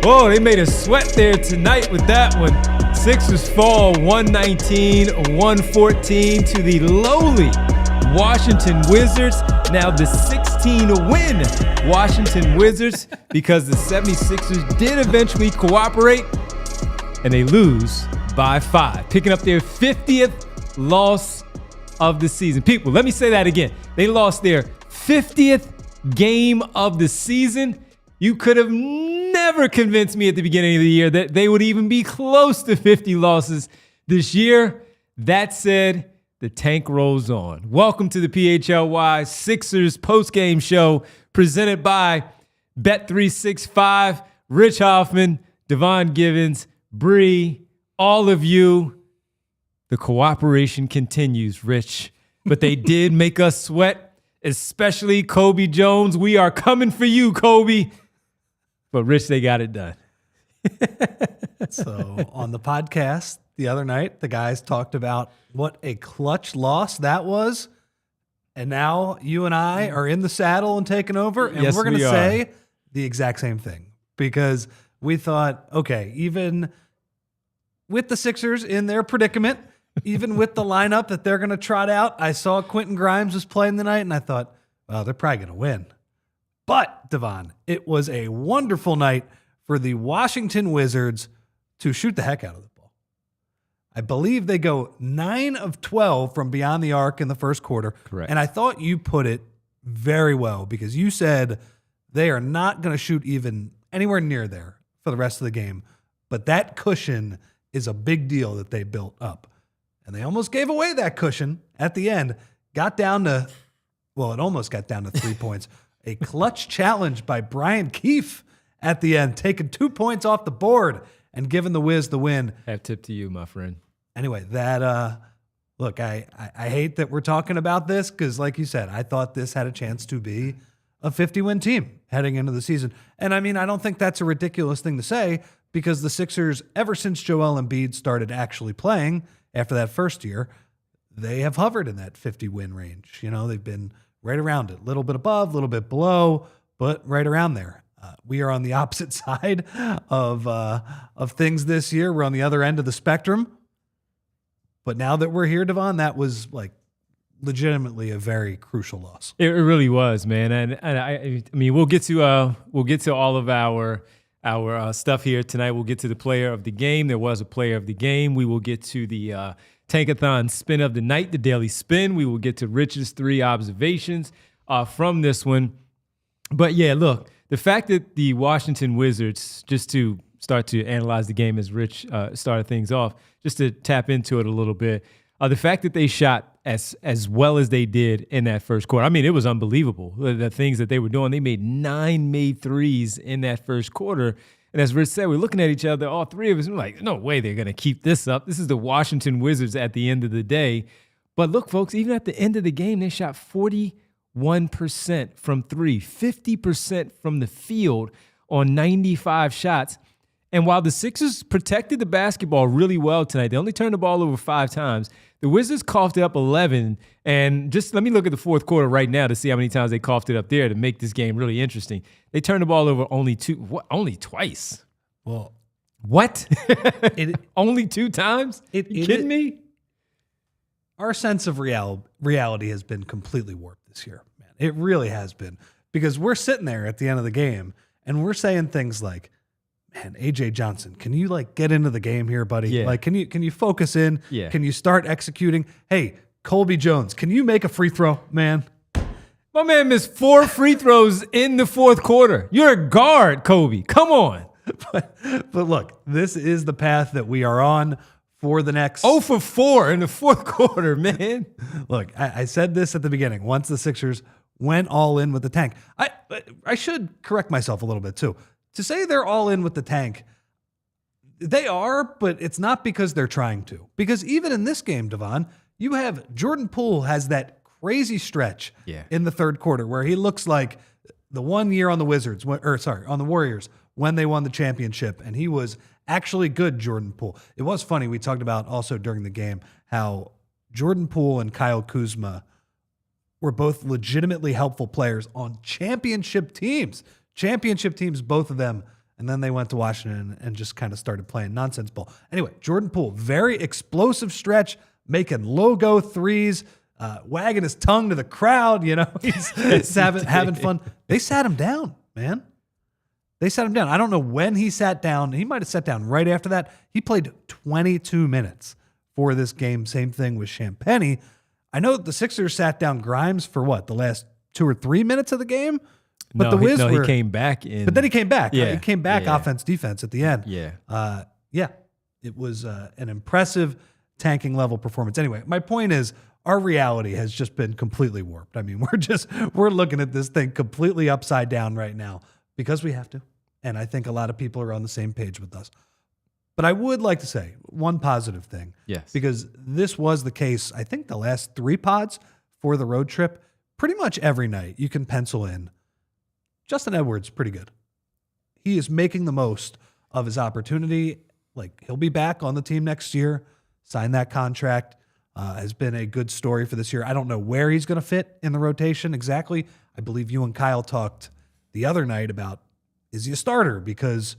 Whoa, they made us sweat there tonight with that one. Sixers fall 119-114 to the lowly Washington Wizards. Now the 16-win Washington Wizards because the 76ers did eventually cooperate and they lose by 5, picking up their 50th loss of the season. People, let me say that again. They lost their 50th game of the season. You could have never convinced me at the beginning of the year that they would even be close to 50 losses this year. That said, the tank rolls on. Welcome to the PHLY Sixers Postgame Show presented by Bet365. Rich Hoffman, Devon Givens, Bree, all of you. The cooperation continues, Rich. But they did make us sweat, especially Kobe Jones. We are coming for you, Kobe. But, Rich, they got it done. So on the podcast the other night, the guys talked about what a clutch loss that was. And now you and I are in the saddle and taking over. And Yes, we're going to we are. say the exact same thing. Because we thought, okay, even with the Sixers in their predicament, even with the lineup that they're going to trot out, I saw Quentin Grimes was playing tonight, and I thought, well, they're probably going to win. But, Devon, it was a wonderful night for the Washington Wizards to shoot the heck out of the ball. I believe they go 9 of 12 from beyond the arc in the first quarter. Correct. And I thought you put it very well because you said they are not going to shoot even anywhere near there for the rest of the game. But that cushion is a big deal that they built up. And they almost gave away that cushion at the end. Got down to, well, it almost got down to 3 points. A clutch challenge by Brian Keefe at the end, taking 2 points off the board and giving the Wiz the win. Have tip to you, my friend. Anyway, that look, I hate that we're talking about this because, like you said, I thought this had a chance to be a 50-win team heading into the season. And I mean, I don't think that's a ridiculous thing to say because the Sixers, ever since Joel Embiid started actually playing after that first year, they have hovered in that 50-win range. You know, they've been right around it, a little bit above, a little bit below, but right around there. We are on the opposite side of things this year. We're on the other end of the spectrum. But now that we're here, Devon, that was like legitimately a very crucial loss. It really was, man. And I mean, we'll get to all of our stuff here tonight. We'll get to the player of the game. There was a player of the game. We will get to the Tankathon spin of the night, the daily spin. We will get to Rich's 3 observations from this one. But yeah, look, the fact that the Washington Wizards, just to start to analyze the game as Rich started things off, just to tap into it a little bit, the fact that they shot as well as they did in that first quarter. I mean, it was unbelievable, the things that they were doing. They made 9 made threes in that first quarter. And as Rich said, we're looking at each other, all 3 of us, and we're like, no way they're going to keep this up. This is the Washington Wizards at the end of the day. But look, folks, even at the end of the game, they shot 41% from 3, 50% from the field on 95 shots. And while the Sixers protected the basketball really well tonight, they only turned the ball over 5 times. The Wizards coughed it up 11. And just let me look at the fourth quarter right now to see how many times they coughed it up there to make this game really interesting. They turned the ball over only twice. Well, what? Only 2 times? You kidding me? Our sense of reality has been completely warped this year, man. It really has been. Because we're sitting there at the end of the game and we're saying things like, man, AJ Johnson, can you like get into the game here, buddy? Yeah. Like, can you focus in? Yeah. Can you start executing? Hey, Colby Jones, can you make a free throw, man? My man missed 4 free throws in the fourth quarter. You're a guard, Kobe. Come on. But look, this is the path that we are on for the next 0 for 4 in the fourth quarter, man. Look, I said this at the beginning. Once the Sixers went all in with the tank, I should correct myself a little bit too. To say they're all in with the tank, they are, but it's not because they're trying to. Because even in this game, Devon, you have Jordan Poole has that crazy stretch in the third quarter where he looks like the 1 year on the on the Warriors when they won the championship, and he was actually good, Jordan Poole. It was funny, we talked about also during the game how Jordan Poole and Kyle Kuzma were both legitimately helpful players on championship teams. Championship teams, both of them. And then they went to Washington and just kind of started playing nonsense ball. Anyway, Jordan Poole, very explosive stretch, making logo threes, wagging his tongue to the crowd. He's having fun. They sat him down, man. They sat him down. I don't know when he sat down. He might have sat down right after that. He played 22 minutes for this game. Same thing with Champagnie. I know the Sixers sat down Grimes for the last 2 or 3 minutes of the game? But the Wiz he came back in. But then he came back. Yeah, right? He came back offense, defense at the end. Yeah. It was an impressive tanking level performance. Anyway, my point is our reality has just been completely warped. I mean, we're looking at this thing completely upside down right now because we have to. And I think a lot of people are on the same page with us. But I would like to say one positive thing. Yes. Because this was the case, I think, the last 3 pods for the road trip. Pretty much every night you can pencil in Justin Edwards, pretty good. He is making the most of his opportunity. Like, he'll be back on the team next year, sign that contract. Has been a good story for this year. I don't know where he's going to fit in the rotation exactly. I believe you and Kyle talked the other night about, is he a starter? Because,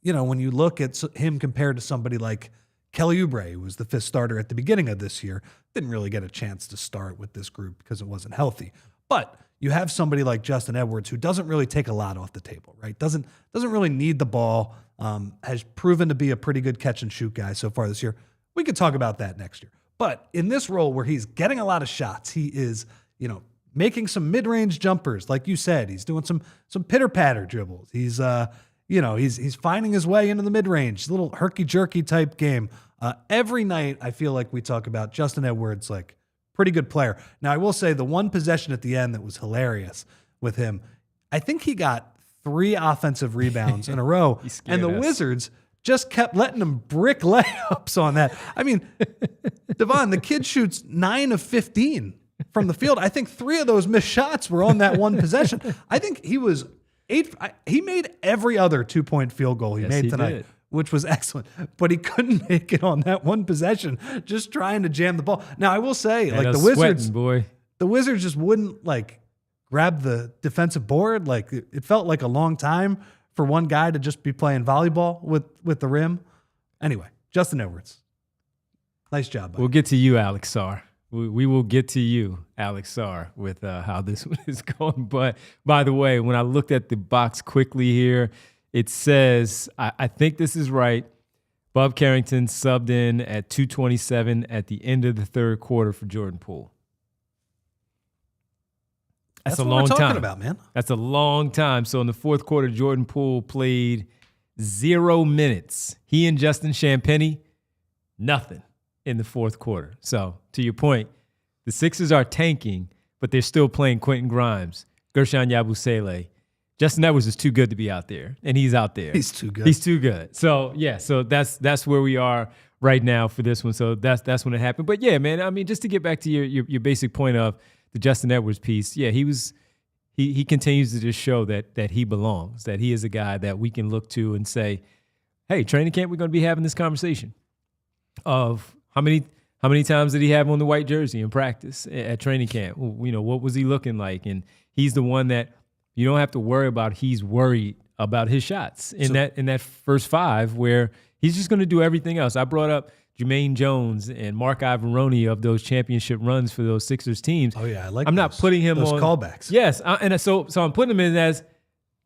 when you look at him compared to somebody like Kelly Oubre, who was the 5th starter at the beginning of this year, didn't really get a chance to start with this group because it wasn't healthy. But you have somebody like Justin Edwards who doesn't really take a lot off the table, right? Doesn't really need the ball, has proven to be a pretty good catch and shoot guy so far this year. We could talk about that next year. But in this role where he's getting a lot of shots, he is, making some mid-range jumpers. Like you said, he's doing some pitter-patter dribbles. He's, he's finding his way into the mid-range, little herky-jerky type game. Every night I feel like we talk about Justin Edwards, like, pretty good player. Now, I will say the one possession at the end that was hilarious with him, I think he got 3 offensive rebounds in a row, and the Wizards just kept letting him brick layups on that. I mean, Devon, the kid shoots 9 of 15 from the field. I think 3 of those missed shots were on that one possession. I think he was 8. He made every other 2-point field goal he made tonight. Which was excellent, but he couldn't make it on that one possession, just trying to jam the ball. Now, I will say, the Wizards just wouldn't grab the defensive board. Like, it felt like a long time for one guy to just be playing volleyball with the rim. Anyway, Justin Edwards, nice job, buddy. We'll get to you, Alex Sarr. We will get to you, Alex Sarr, with how this one is going. But by the way, when I looked at the box quickly here, it says, I think this is right, Bob Carrington subbed in at 2:27 at the end of the 3rd quarter for Jordan Poole. That's a long time. That's what we're talking about, man. That's a long time. So in the 4th quarter, Jordan Poole played 0 minutes. He and Justin Champagnie, nothing in the 4th quarter. So to your point, the Sixers are tanking, but they're still playing Quentin Grimes, Gershon Yabusele. Justin Edwards is too good to be out there, and he's out there. He's too good. He's too good. So so that's where we are right now for this one. So that's when it happened. But yeah, man, I mean, just to get back to your basic point of the Justin Edwards piece, yeah, he continues to just show that he belongs, that he is a guy that we can look to and say, hey, training camp, we're going to be having this conversation of how many times did he have on the white jersey in practice at training camp? What was he looking like? And he's the one that you don't have to worry about. He's worried about his shots in that first 5 where he's just going to do everything else. I brought up Jermaine Jones and Mark Ivaroni of those championship runs for those Sixers teams. Oh yeah, I'm not putting him those on callbacks. Yes, so I'm putting him in as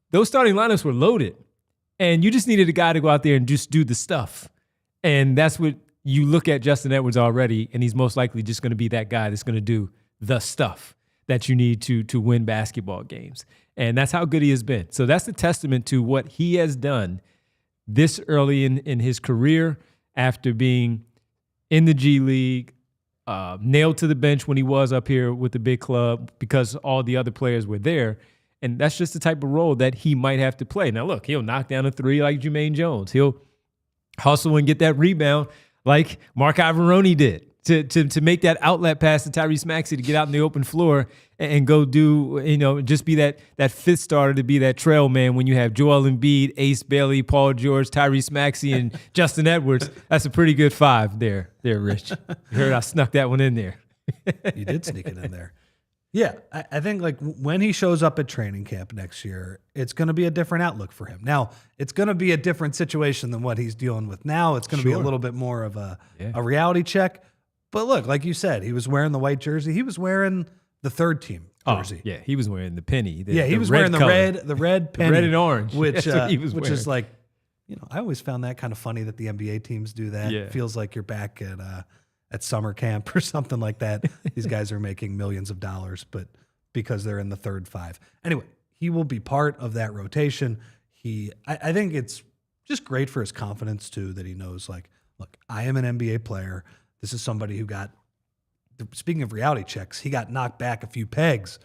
those starting lineups were loaded, and you just needed a guy to go out there and just do the stuff, and that's what you look at Justin Edwards already, and he's most likely just going to be that guy that's going to do the stuff that you need to win basketball games. And that's how good he has been. So that's the testament to what he has done this early in his career after being in the G League, nailed to the bench when he was up here with the big club because all the other players were there. And that's just the type of role that he might have to play. Now, look, he'll knock down a 3 like Jermaine Jones. He'll hustle and get that rebound like Mark Ivaroni did to make that outlet pass to Tyrese Maxey to get out in the open floor and go do, just be that 5th starter, to be that trail man when you have Joel Embiid, Ace Bailey, Paul George, Tyrese Maxey, and Justin Edwards. That's a pretty good 5 there, Rich. You heard I snuck that one in there. You did sneak it in there. Yeah, I think like when he shows up at training camp next year, it's going to be a different outlook for him. Now, it's going to be a different situation than what he's dealing with now. It's going to be a little bit more of a reality check. But look, like you said, he was wearing the white jersey. He was wearing the third team jersey. Yeah, he was wearing the penny. He was wearing the red penny, red and orange, which is like, I always found that kind of funny that the NBA teams do that. Yeah. It feels like you're back at summer camp or something like that. These guys are making millions of dollars, but because they're in the third five. Anyway, he will be part of that rotation. I think it's just great for his confidence too, that he knows like, look, I am an NBA player. This is somebody who got, speaking of reality checks, he got knocked back a few pegs,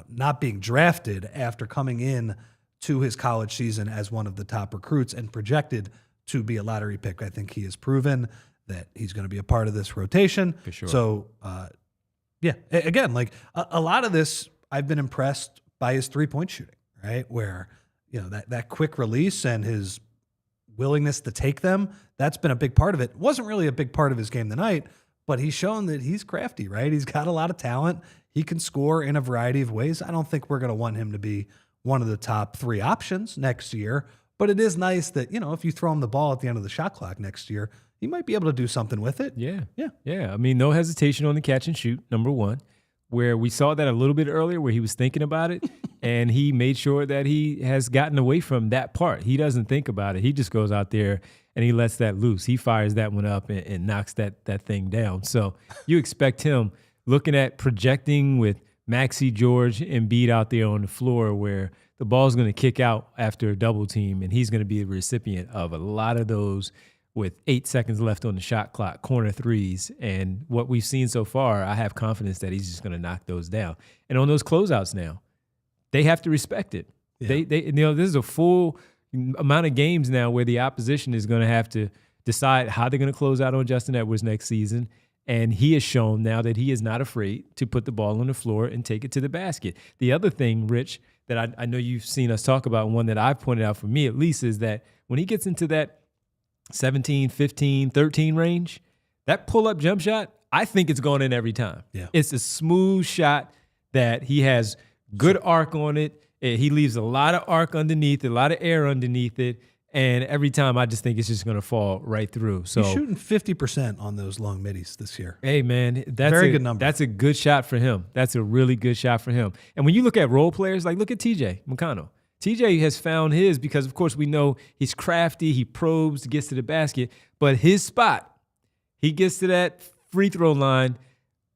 not being drafted after coming in to his college season as one of the top recruits and projected to be a lottery pick. I think he has proven that he's going to be a part of this rotation. For sure. So, again, like a lot of this, I've been impressed by his 3-point shooting, right? Where, that quick release and his willingness to take them, that's been a big part of it. It wasn't really a big part of his game tonight, but he's shown that he's crafty, right? He's got a lot of talent. He can score in a variety of ways. I don't think we're going to want him to be one of the top 3 options next year, but it is nice that, if you throw him the ball at the end of the shot clock next year, he might be able to do something with it. Yeah. I mean, no hesitation on the catch and shoot, number one, where we saw that a little bit earlier where he was thinking about it and he made sure that he has gotten away from that part. He doesn't think about it. He just goes out there and he lets that loose. He fires that one up and knocks that thing down. So you expect him looking at projecting with Maxey, George, and Embiid out there on the floor where the ball's going to kick out after a double team and he's going to be the recipient of a lot of those with 8 seconds left on the shot clock, corner threes. And what we've seen so far, I have confidence that he's just going to knock those down. And on those closeouts now, they have to respect it. Yeah. This is a full amount of games now where the opposition is going to have to decide how they're going to close out on Justin Edwards next season. And he has shown now that he is not afraid to put the ball on the floor and take it to the basket. The other thing, Rich, that I know you've seen us talk about, and one that I've pointed out for me at least, is that when he gets into that 17, 15, 13 range, that pull-up jump shot, I think it's going in every time. Yeah. It's a smooth shot that he has good arc on it. He leaves a lot of arc underneath, a lot of air underneath it, and every time I just think it's just going to fall right through. So he's shooting 50% on those long middies this year. Hey, man, that's very good number. That's a good shot for him. That's a really good shot for him. And when you look at role players, like look at TJ McConnell. TJ has found his because, of course, we know he's crafty. He probes, gets to the basket. But his spot, he gets to that free throw line,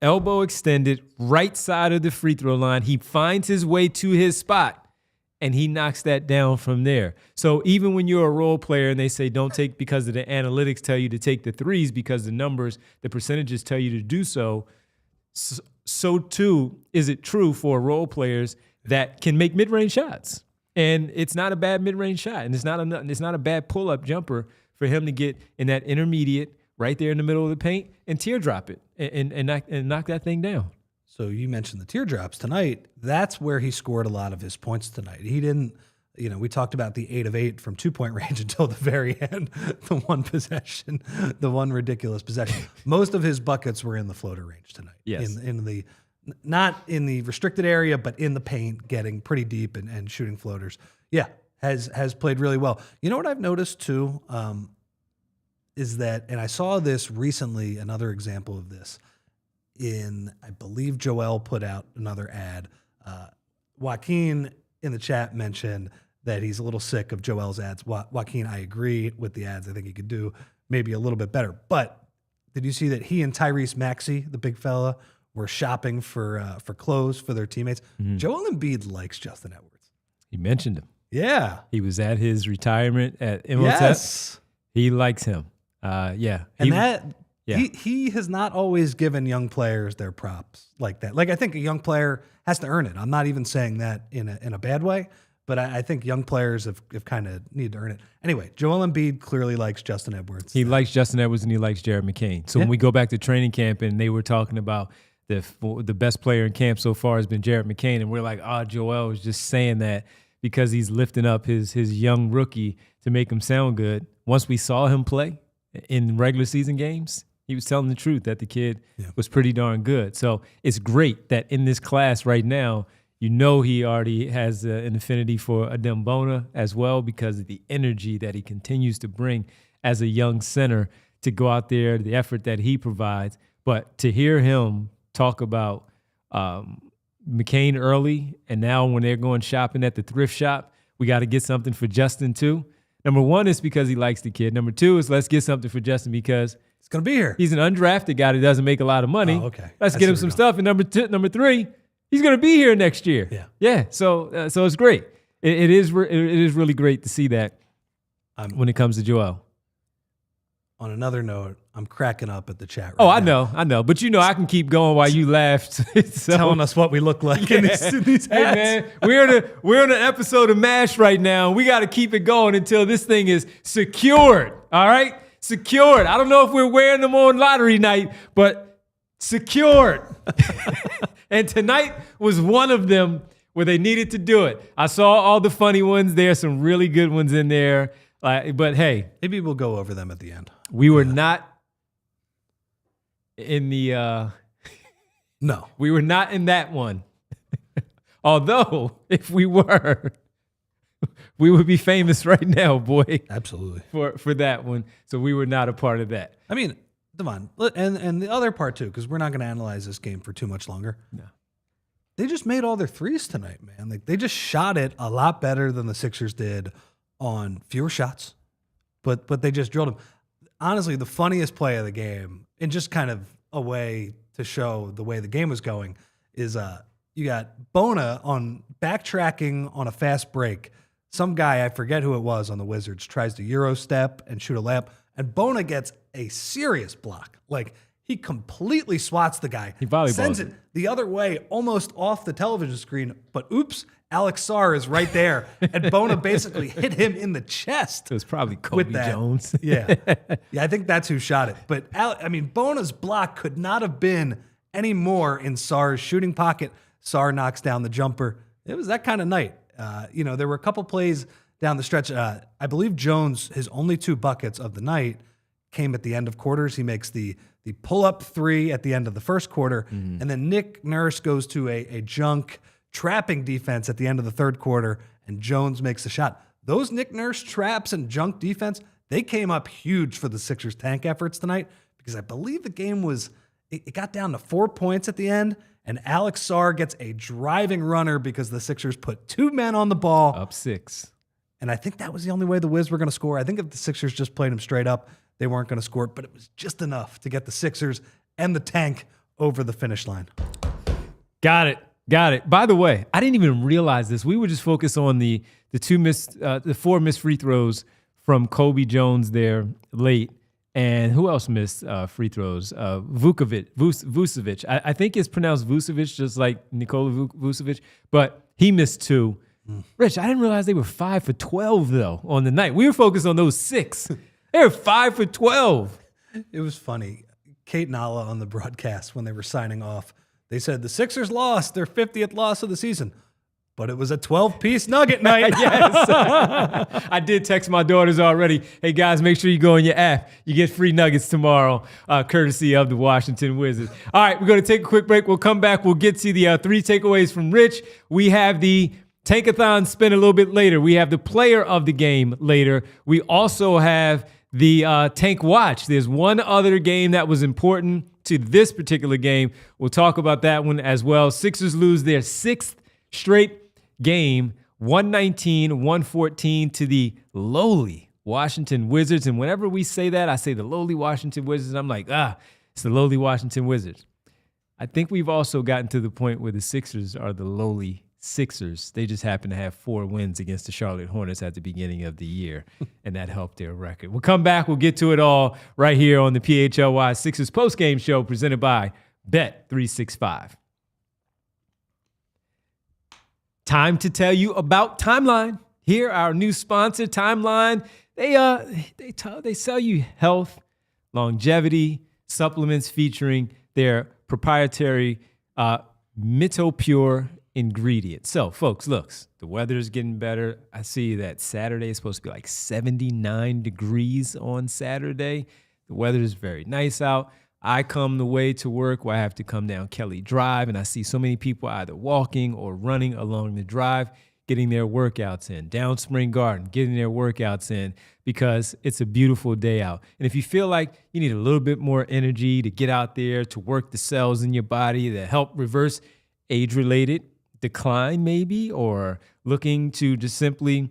elbow extended, right side of the free throw line. He finds his way to his spot, and he knocks that down from there. So even when you're a role player and they say don't take because of the analytics tell you to take the threes because the numbers, the percentages tell you to do so, so too is it true for role players that can make mid-range shots. And it's not a bad mid-range shot, and it's not a bad pull-up jumper for him to get in that intermediate right there in the middle of the paint and teardrop it and knock that thing down. So you mentioned the teardrops tonight. That's where he scored a lot of his points tonight. He didn't, we talked about the 8 of 8 from 2-point range until the very end, the one possession, the one ridiculous possession. Most of his buckets were in the floater range tonight. Yes. In the not in the restricted area, but in the paint, getting pretty deep and shooting floaters. Yeah, has played really well. You know what I've noticed too is that, and I saw this recently, another example of this in, I believe Joel put out another ad. Joaquin in the chat mentioned that he's a little sick of Joel's ads. Joaquin, I agree with the ads. I think he could do maybe a little bit better. But did you see that he and Tyrese Maxey, the big fella, were shopping for clothes for their teammates? Mm-hmm. Joel Embiid likes Justin Edwards. He mentioned him. Yeah. He was at his retirement at Imhotep. Yes. He likes him. Yeah. And he has not always given young players their props like that. Like, I think a young player has to earn it. I'm not even saying that in a bad way, but I think young players have kind of need to earn it. Anyway, Joel Embiid clearly likes Justin Edwards. He likes Justin Edwards and he likes Jared McCain. So when we go back to training camp and they were talking about the best player in camp so far has been Jared McCain, and we're like, Joel was just saying that because he's lifting up his young rookie to make him sound good. Once we saw him play in regular season games, He was telling the truth that the kid was pretty darn good. So it's great that in this class right now, he already has an affinity for Adem Bona as well because of the energy that he continues to bring as a young center to go out there, the effort that he provides. But to hear him talk about McCain early, and now when they're going shopping at the thrift shop, we got to get something for Justin too. Number one is because he likes the kid. Number two is let's get something for Justin because it's going to be here. He's an undrafted guy that doesn't make a lot of money. Oh, okay. Let's get him some stuff. And number three, he's going to be here next year. Yeah. So it's great. It is really great to see that when it comes to Joel. On another note, I'm cracking up at the chat room. Right I know. But I can keep going while you laughed. So, telling us what we look like in these hats. Hey, man, we're on an episode of MASH right now. We got to keep it going until this thing is secured. All right? Secured. I don't know if we're wearing them on lottery night, but secured. And tonight was one of them where they needed to do it. I saw all the funny ones. There are some really good ones in there. But hey. Maybe we'll go over them at the end. We were not in the no. We were not in that one. Although if we were, we would be famous right now, boy. Absolutely. For that one. So we were not a part of that. I mean, Devon, and the other part too, because we're not going to analyze this game for too much longer. No. They just made all their threes tonight, man. Like they just shot it a lot better than the Sixers did on fewer shots, but they just drilled them. Honestly, the funniest play of the game, and just kind of a way to show the way the game was going, is you got Bona on backtracking on a fast break. Some guy, I forget who it was on the Wizards, tries to Euro step and shoot a layup, and Bona gets a serious block. Like, he completely swats the guy. He volleyballs sends it the other way, almost off the television screen, but oops, Alex Sarr is right there, and Bona basically hit him in the chest. It was probably Kobe Jones. Yeah, I think that's who shot it. But, Bona's block could not have been any more in Sarr's shooting pocket. Sarr knocks down the jumper. It was that kind of night. There were a couple plays down the stretch. I believe Jones, his only 2 buckets of the night came at the end of quarters. He makes the pull-up 3 at the end of the first quarter, and then Nick Nurse goes to a junk trapping defense at the end of the third quarter, and Jones makes the shot. Those Nick Nurse traps and junk defense, they came up huge for the Sixers' tank efforts tonight, because I believe the game it got down to 4 points at the end, and Alex Sarr gets a driving runner because the Sixers put 2 men on the ball. Up 6. And I think that was the only way the Wiz were going to score. I think if the Sixers just played him straight up, they weren't going to score, but it was just enough to get the Sixers and the tank over the finish line. Got it. By the way, I didn't even realize this. We were just focused on the 4 missed free throws from Kobe Jones there late. And who else missed free throws? Vucevic. I think it's pronounced Vucevic, just like Nikola Vucevic, but he missed 2. Rich, I didn't realize they were 5 for 12, though, on the night. We were focused on those 6. They were 5 for 12. It was funny. Kate Nala on the broadcast when they were signing off, they said the Sixers lost their 50th loss of the season, but it was a 12-piece nugget night. Yes. I did text my daughters already. Hey, guys, make sure you go on your app. You get free nuggets tomorrow, courtesy of the Washington Wizards. All right, we're going to take a quick break. We'll come back. We'll get to the 3 takeaways from Rich. We have the Tankathon spin a little bit later. We have the player of the game later. We also have the Tank Watch. There's one other game that was important to this particular game. We'll talk about that one as well. Sixers lose their 6th straight game, 119-114 to the lowly Washington Wizards. And whenever we say that, I say the lowly Washington Wizards. I'm like, it's the lowly Washington Wizards. I think we've also gotten to the point where the Sixers are the lowly Sixers. They just happen to have 4 wins against the Charlotte Hornets at the beginning of the year, and that helped their record. We'll come back. We'll get to it all right here on the PHLY Sixers Postgame Show presented by Bet365. Time to tell you about Timeline. Here, our new sponsor, Timeline. They sell you health, longevity, supplements featuring their proprietary MitoPure ingredients. So, folks, look, the weather is getting better. I see that Saturday is supposed to be like 79 degrees on Saturday. The weather is very nice out. I come the way to work where I have to come down Kelly Drive, and I see so many people either walking or running along the drive, getting their workouts in, down Spring Garden, getting their workouts in, because it's a beautiful day out. And if you feel like you need a little bit more energy to get out there, to work the cells in your body that help reverse age-related decline maybe, or looking to just simply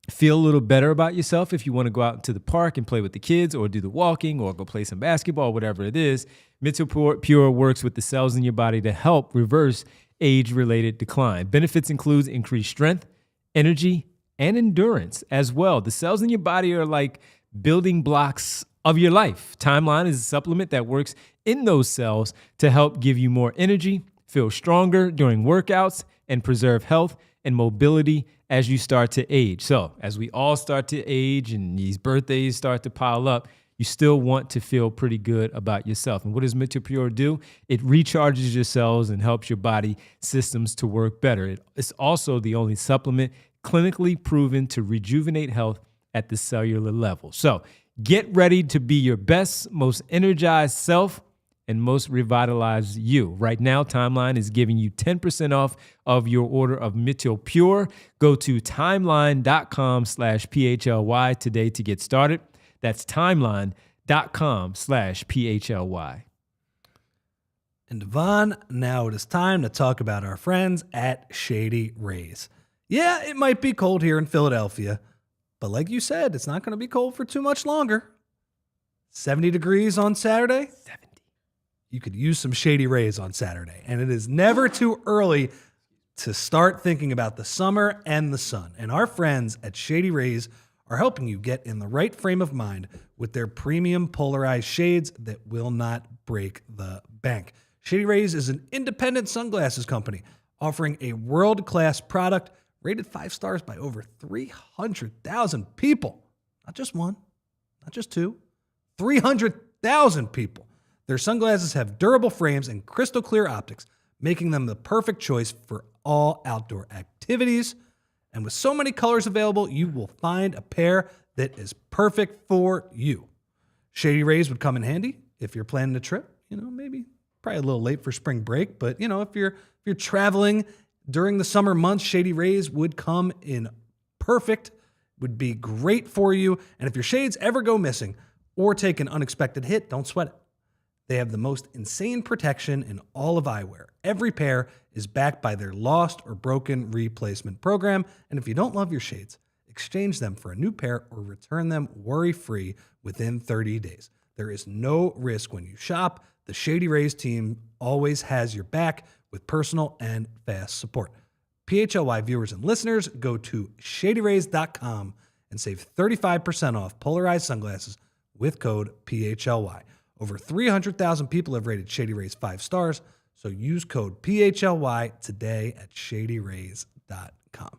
feel a little better about yourself, if you want to go out into the park and play with the kids or do the walking or go play some basketball, whatever it is, Mental Pure works with the cells in your body to help reverse age-related decline. Benefits include increased strength, energy, and endurance as well. The cells in your body are like building blocks of your life. Timeline is a supplement that works in those cells to help give you more energy, feel stronger during workouts, and preserve health and mobility as you start to age. So as we all start to age and these birthdays start to pile up, you still want to feel pretty good about yourself. And what does Mental Pure do? It recharges your cells and helps your body systems to work better. It's also the only supplement clinically proven to rejuvenate health at the cellular level. So get ready to be your best, most energized self and most revitalized you. Right now, Timeline is giving you 10% off of your order of Mental Pure. Go to timeline.com/PHLY today to get started. That's timeline.com/PHLY. And Devon, now it is time to talk about our friends at Shady Rays. Yeah, it might be cold here in Philadelphia, but like you said, it's not going to be cold for too much longer. 70 degrees on Saturday. 70. You could use some Shady Rays on Saturday, and it is never too early to start thinking about the summer and the sun. And our friends at Shady Rays are helping you get in the right frame of mind with their premium polarized shades that will not break the bank. Shady Rays is an independent sunglasses company offering a world-class product rated 5 stars by over 300,000 people. Not just one, not just two, 300,000 people. Their sunglasses have durable frames and crystal clear optics, making them the perfect choice for all outdoor activities. And with so many colors available, you will find a pair that is perfect for you. Shady Rays would come in handy if you're planning a trip. Maybe probably a little late for spring break, but if you're traveling during the summer months, Shady Rays would come in perfect, would be great for you. And if your shades ever go missing or take an unexpected hit, don't sweat it. They have the most insane protection in all of eyewear. Every pair is backed by their lost or broken replacement program. And if you don't love your shades, exchange them for a new pair or return them worry-free within 30 days. There is no risk when you shop. The Shady Rays team always has your back with personal and fast support. PHLY viewers and listeners, go to shadyrays.com and save 35% off polarized sunglasses with code PHLY. Over 300,000 people have rated Shady Rays 5 stars, so use code PHLY today at shadyrays.com.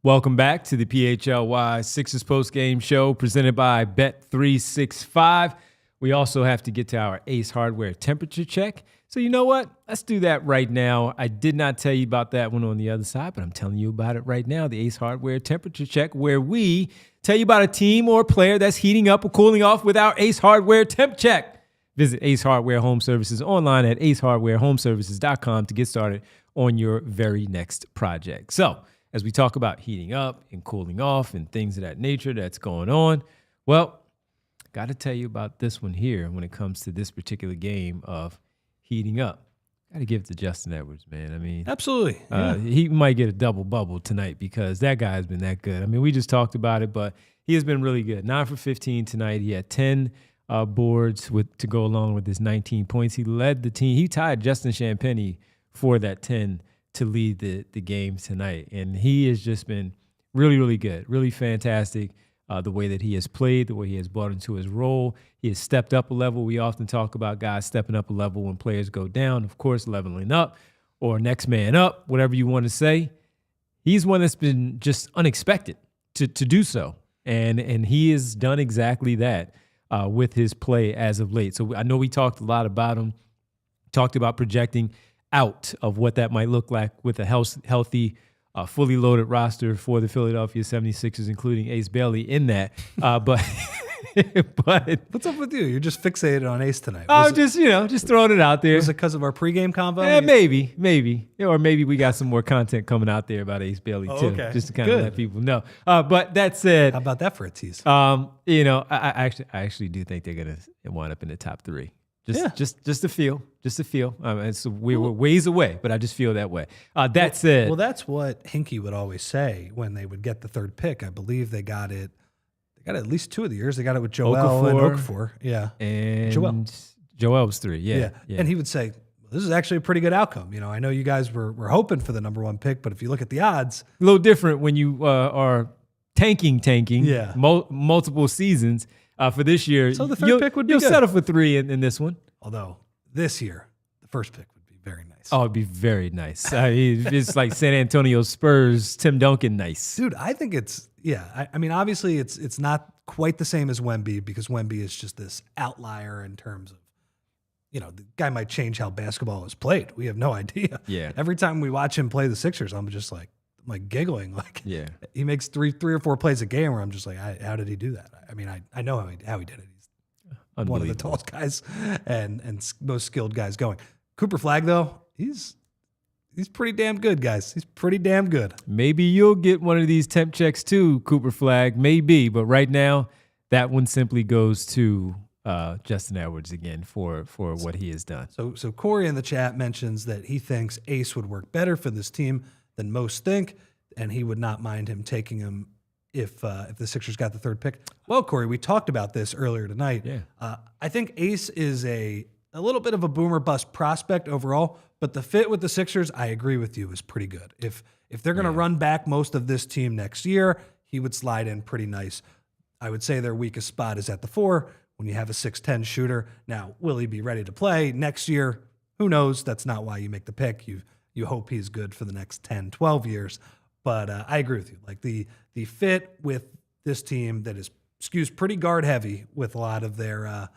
Welcome back to the PHLY Sixers Postgame show presented by Bet365. We also have to get to our Ace Hardware temperature check. So you know what? Let's do that right now. I did not tell you about that one on the other side, but I'm telling you about it right now, the Ace Hardware temperature check, where we tell you about a team or player that's heating up or cooling off with our Ace Hardware temp check. Visit Ace Hardware Home Services online at acehardwarehomeservices.com to get started on your very next project. So as we talk about heating up and cooling off and things of that nature that's going on, well, got to tell you about this one here when it comes to this particular game of heating up. Got to give it to Justin Edwards, man. I mean, absolutely. Yeah. He might get a double bubble tonight because that guy has been that good. I mean, we just talked about it, but he has been really good. 9 for 15 tonight. He had 10 boards to go along with his 19 points. He led the team. He tied Justin Champagnie for that 10 to lead the game tonight. And he has just been really, really good, really fantastic. The way that he has played, the way he has bought into his role. He has stepped up a level. We often talk about guys stepping up a level when players go down, of course, leveling up or next man up, whatever you want to say. He's one that's been just unexpected to do so. And he has done exactly that with his play as of late. So I know we talked a lot about him, talked about projecting out of what that might look like with a healthy fully loaded roster for the Philadelphia 76ers, including Ace Bailey in that. But But what's up with you? You're just fixated on Ace tonight. I'm just throwing it out there. Was it because of our pregame combo? Maybe. Or maybe we got some more content coming out there about Ace Bailey too, okay. just to kind of let people know. But that said, how about that for a tease? I actually do think they're gonna wind up in the top 3. Just a feel. So we were ways away, but I just feel that way. That said, well, that's what Hinkie would always say when they would get the 3rd pick. I believe they got it. They got it at least 2 of the years. They got it with Joel and Okafor. Yeah, and Joel was 3. Yeah. And he would say, "This is actually a pretty good outcome." I know you guys were hoping for the number 1 pick, but if you look at the odds, a little different when you are tanking. Yeah. Multiple seasons. For this year, so the 3rd pick would be good. You'll settle for 3 in this one. Although this year, the 1st pick would be very nice. Oh, it'd be very nice. It's like San Antonio Spurs, Tim Duncan nice. Dude, I think it's, I mean, obviously it's not quite the same as Wemby because Wemby is just this outlier in terms of, the guy might change how basketball is played. We have no idea. Yeah. Every time we watch him play the Sixers, I'm just like giggling. Yeah. He makes three or four plays a game where I'm just like, how did he do that? I mean, I know how he did it. He's one of the tallest guys and most skilled guys going. Cooper Flag, though, he's pretty damn good, guys. He's pretty damn good. Maybe you'll get one of these temp checks too, Cooper Flag. Maybe, but right now, that one simply goes to Justin Edwards again for what he has done. So Corey in the chat mentions that he thinks Ace would work better for this team than most think, and he would not mind him taking him if the Sixers got the 3rd pick. Well, Corey, we talked about this earlier tonight. Yeah. I think Ace is a little bit of a boomer bust prospect overall, but the fit with the Sixers, I agree with you, is pretty good. If they're going to run back most of this team next year, he would slide in pretty nice. I would say their weakest spot is at the 4 when you have a 6'10" shooter. Now, will he be ready to play next year? Who knows? That's not why you make the pick. You hope he's good for the next 10, 12 years. But I agree with you. Like the fit with this team that skews pretty guard heavy with a lot of their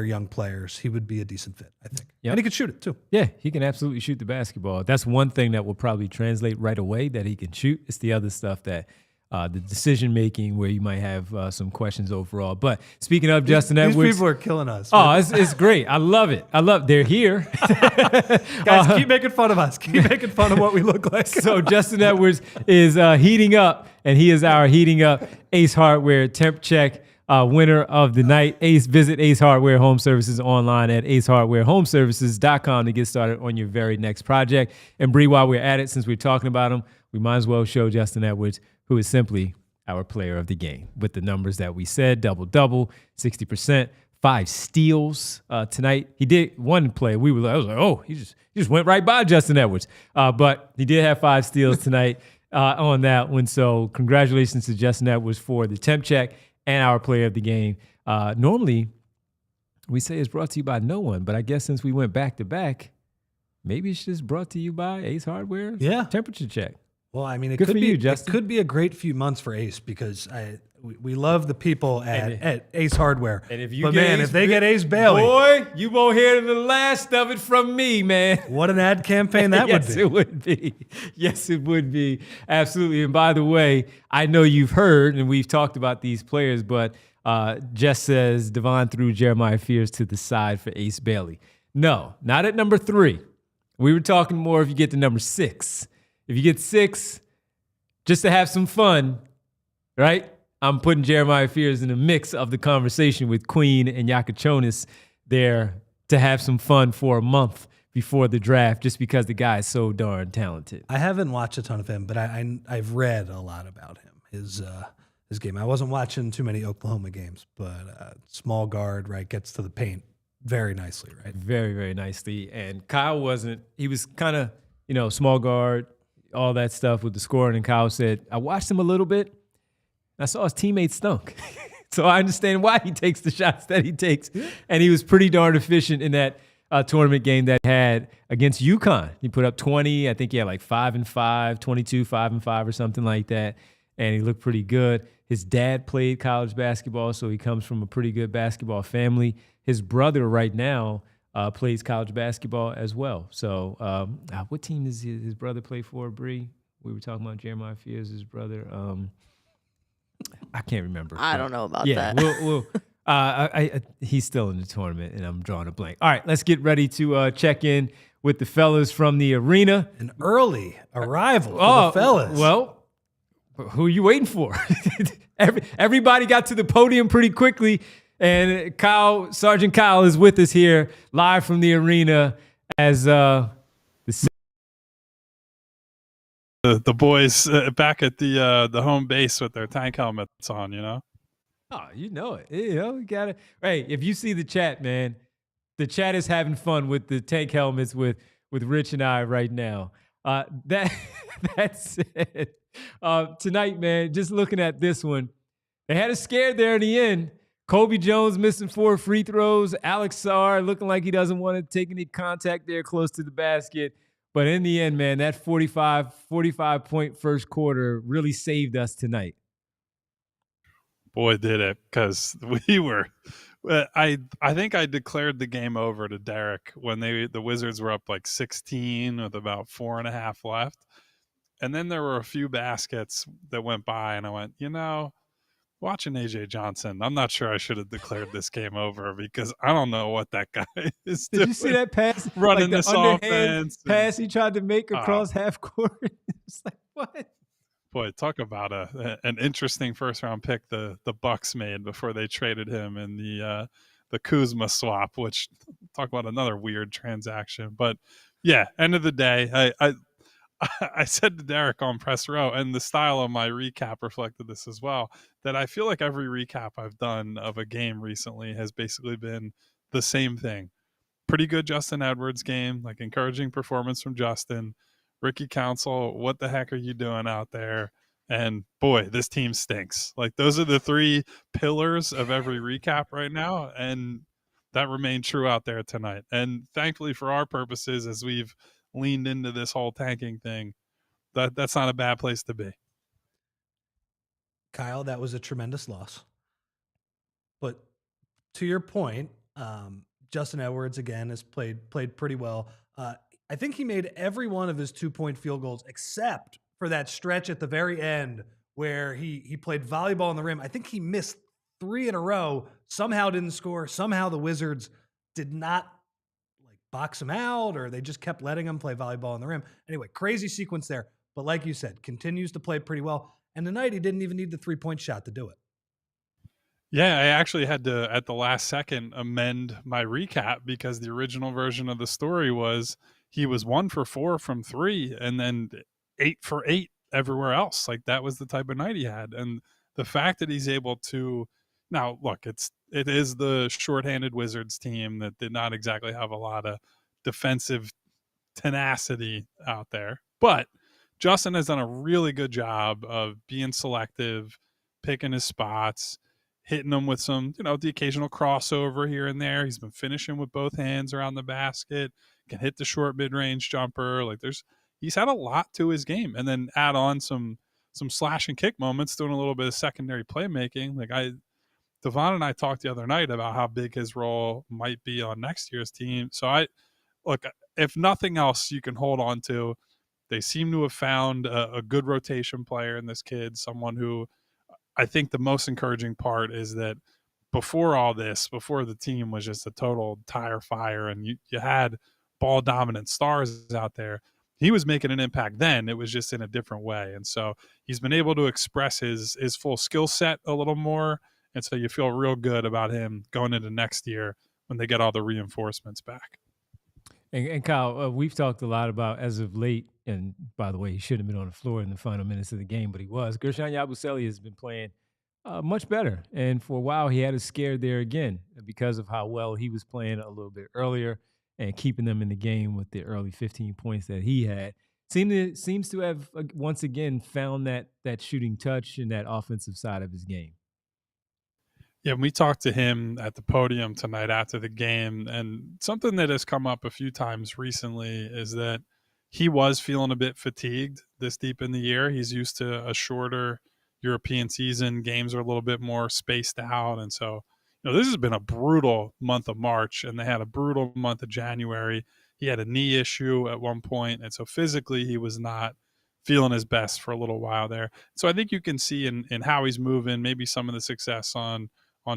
young players, he would be a decent fit, I think. Yep. And he could shoot it too. Yeah, he can absolutely shoot the basketball. That's one thing that will probably translate right away that he can shoot. It's the other stuff that the decision making where you might have some questions overall. But speaking of Justin Edwards, these people are killing us. Oh, it's great. I love it. They're here. Guys, keep making fun of us. Keep making fun of what we look like. So Justin Edwards is heating up, and he is our heating up Ace Hardware temp check winner of the night. Visit Ace Hardware Home Services online at acehardwarehomeservices.com to get started on your very next project. And Bree, while we're at it, since we're talking about him, we might as well show Justin Edwards, who is simply our player of the game with the numbers that we said, double-double, 60%, 5 steals tonight. He did one play. I was like, oh, he just went right by Justin Edwards. But he did have 5 steals tonight on that one. So congratulations to Justin Edwards for the temp check and our player of the game. Normally, we say it's brought to you by no one, but I guess since we went back-to-back, maybe it's just brought to you by Ace Hardware. Yeah. Temperature check. Well, I mean, it Justin. could be a great few months for Ace because we love the people at Ace Hardware. And if they get Ace Bailey, boy, you won't hear the last of it from me, man. What an ad campaign that would be. Yes, it would be. Yes, it would be. Absolutely. And by the way, I know you've heard, and we've talked about these players, but Jess says Devon threw Jeremiah Fears to the side for Ace Bailey. No, not at number 3. We were talking more if you get to number 6. If you get 6, just to have some fun, right? I'm putting Jeremiah Fears in the mix of the conversation with Queen and Yakachonis there to have some fun for a month before the draft just because the guy is so darn talented. I haven't watched a ton of him, but I've read a lot about him, his game. I wasn't watching too many Oklahoma games, but small guard, right, gets to the paint very nicely, right? Very, very nicely. And Kyle he was kind of, small guard, all that stuff with the scoring, and Kyle said, I watched him a little bit, and I saw his teammates stunk. So I understand why he takes the shots that he takes. Yeah. And he was pretty darn efficient in that tournament game that he had against UConn. He put up 20. I think he had like 5 and 5, 22, 5 and 5 or something like that. And he looked pretty good. His dad played college basketball, so he comes from a pretty good basketball family. His brother right now plays college basketball as well. So what team does his brother play for, Bree? We were talking about Jeremiah Fears, his brother. I can't remember. I but don't know about yeah, that. we'll he's still in the tournament, and I'm drawing a blank. All right, let's get ready to check in with the fellas from the arena. An early arrival for the fellas. Well, who are you waiting for? Everybody got to the podium pretty quickly, and Sergeant Kyle is with us here live from the arena as the boys back at the home base with their tank helmets on, Oh, you know it. You got it. Hey, if you see the chat, man, the chat is having fun with the tank helmets with Rich and I right now. That's it. Tonight, man, just looking at this one, they had us scared there in the end. Kobe Jones missing 4 free throws. Alex Sarr looking like he doesn't want to take any contact there close to the basket. But in the end, man, that 45-point first quarter really saved us tonight. Boy, did it, because we were I think I declared the game over to Derek when the Wizards were up like 16 with about 4.5 left. And then there were a few baskets that went by, and I went, watching AJ Johnson, I'm not sure I should have declared this game over, because I don't know what that guy is doing. Did you see that pass? Running like this offense. Pass he tried to make across half court. It's like, what? Boy, talk about an interesting first round pick the Bucks made before they traded him in the Kuzma swap, which talk about another weird transaction. But yeah, end of the day, I said to Derek on press row, and the style of my recap reflected this as well, that I feel like every recap I've done of a game recently has basically been the same thing. Pretty good Justin Edwards game, like encouraging performance from Justin. Ricky Council, what the heck are you doing out there? And boy, this team stinks. Like, those are the 3 pillars of every recap right now, and that remained true out there tonight. And thankfully for our purposes, as we've leaned into this whole tanking thing, that's not a bad place to be. Kyle, that was a tremendous loss. But to your point, Justin Edwards again has played pretty well. I think he made every one of his 2-point field goals except for that stretch at the very end where he played volleyball on the rim. I think he missed 3 in a row, somehow didn't score. Somehow the Wizards did not box him out, or they just kept letting him play volleyball on the rim. Anyway, crazy sequence there. But like you said, continues to play pretty well. And tonight he didn't even need the 3-point shot to do it. Yeah, I actually had to, at the last second, amend my recap, because the original version of the story was he was 1 for 4 from 3 and then 8 for 8 everywhere else. Like, that was the type of night he had. And the fact that he's able to, now look, it is the shorthanded Wizards team that did not exactly have a lot of defensive tenacity out there, but Justin has done a really good job of being selective, picking his spots, hitting them with some, the occasional crossover here and there. He's been finishing with both hands around the basket, can hit the short mid-range jumper. Like, he's had a lot to his game, and then add on some slash and kick moments, doing a little bit of secondary playmaking. Like, Devon and I talked the other night about how big his role might be on next year's team. So look, if nothing else you can hold on to, they seem to have found a good rotation player in this kid, someone who, I think the most encouraging part is that before all this, before the team was just a total tire fire and you had ball dominant stars out there, he was making an impact then. It was just in a different way. And so he's been able to express his full skill set a little more. And so you feel real good about him going into next year when they get all the reinforcements back. And Kyle, we've talked a lot about, as of late, and by the way, he shouldn't have been on the floor in the final minutes of the game, but he was. Gershon Yabusele has been playing much better. And for a while, he had us scared there again because of how well he was playing a little bit earlier and keeping them in the game with the early 15 points that he had. Seems to have, once again, found that shooting touch and that offensive side of his game. Yeah, we talked to him at the podium tonight after the game, and something that has come up a few times recently is that he was feeling a bit fatigued this deep in the year. He's used to a shorter European season. Games are a little bit more spaced out, and so this has been a brutal month of March, and they had a brutal month of January. He had a knee issue at one point, and so physically he was not feeling his best for a little while there. So I think you can see in how he's moving, maybe some of the success on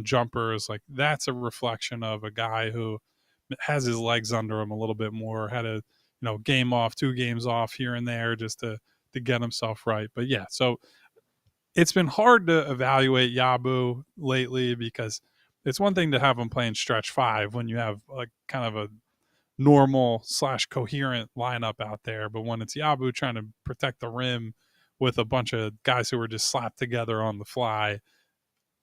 jumpers, like that's a reflection of a guy who has his legs under him a little bit more, had a game off, 2 games off here and there just to get himself right. But yeah, so it's been hard to evaluate Yabu lately because it's one thing to have him playing stretch 5 when you have like kind of a normal / coherent lineup out there, but when it's Yabu trying to protect the rim with a bunch of guys who are just slapped together on the fly,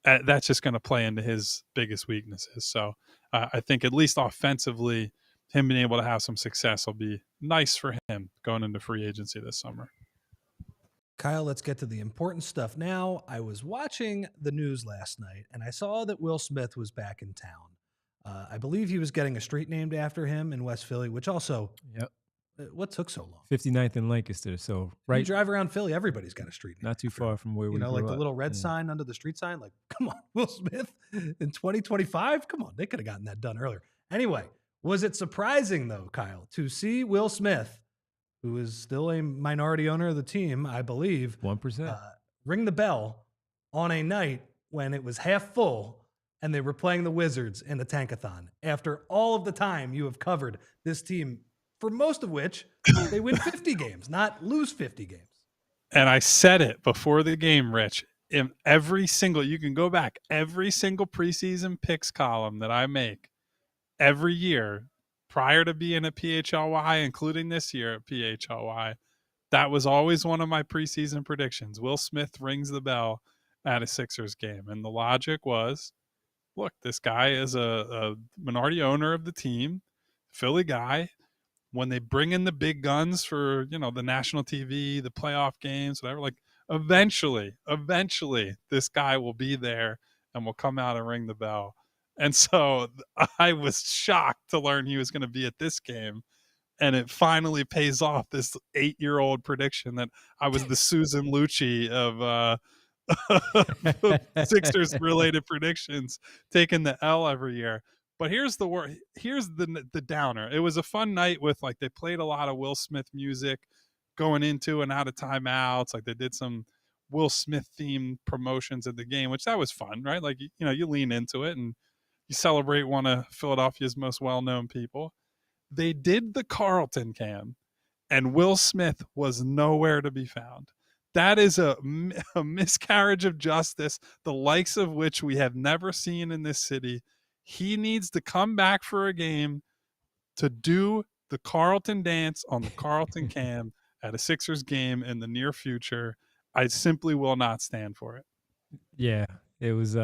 that's just going to play into his biggest weaknesses. So I think at least offensively, him being able to have some success will be nice for him going into free agency this summer. Kyle, let's get to the important stuff now. I was watching the news last night, and I saw that Will Smith was back in town. I believe he was getting a street named after him in West Philly, which also, what took so long? 59th in Lancaster. So right, you drive around Philly, everybody's got a street name. Not too far from where we grew like up. the little red sign under the street sign. Like, come on, Will Smith in 2025? Come on, they could have gotten that done earlier. Anyway, was it surprising though, Kyle, to see Will Smith, who is still a minority owner of the team, I believe, 1%, ring the bell on a night when it was half full and they were playing the Wizards in the Tankathon after all of the time you have covered this team, for most of which they win 50 games, not lose 50 games. And I said it before the game, Rich, in every single, you can go back, every single preseason picks column that I make every year prior to being at PHLY, including this year at PHLY, that was always one of my preseason predictions. Will Smith rings the bell at a Sixers game. And the logic was, look, this guy is a minority owner of the team, Philly guy. When they bring in the big guns for, the national TV, the playoff games, whatever, like eventually this guy will be there and will come out and ring the bell. And so I was shocked to learn he was going to be at this game. And it finally pays off, this 8-year-old prediction that I was the Susan Lucci of Sixers related predictions, taking the L every year. But here's the downer. It was a fun night with, like, they played a lot of Will Smith music going into and out of timeouts. Like, they did some Will Smith themed promotions at the game, which that was fun, right? Like, you lean into it and you celebrate one of Philadelphia's most well-known people. They did the Carlton cam, and Will Smith was nowhere to be found. That is a miscarriage of justice, the likes of which we have never seen in this city. He needs to come back for a game to do the Carlton dance on the Carlton cam at a Sixers game in the near future. I simply will not stand for it. Yeah, it was.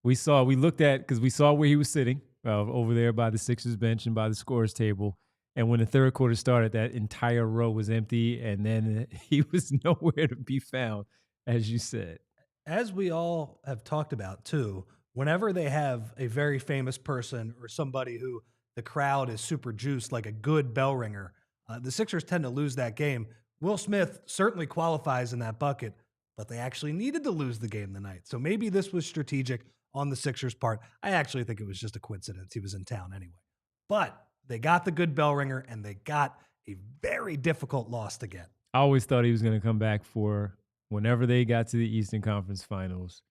We looked at, because we saw where he was sitting over there by the Sixers bench and by the scorers table. And when the third quarter started, that entire row was empty, and then he was nowhere to be found, as you said. As we all have talked about, too, whenever they have a very famous person or somebody who the crowd is super juiced, like a good bell ringer, the Sixers tend to lose that game. Will Smith certainly qualifies in that bucket, but they actually needed to lose the game tonight. So maybe this was strategic on the Sixers' part. I actually think it was just a coincidence. He was in town anyway. But they got the good bell ringer, and they got a very difficult loss to get. I always thought he was going to come back for whenever they got to the Eastern Conference Finals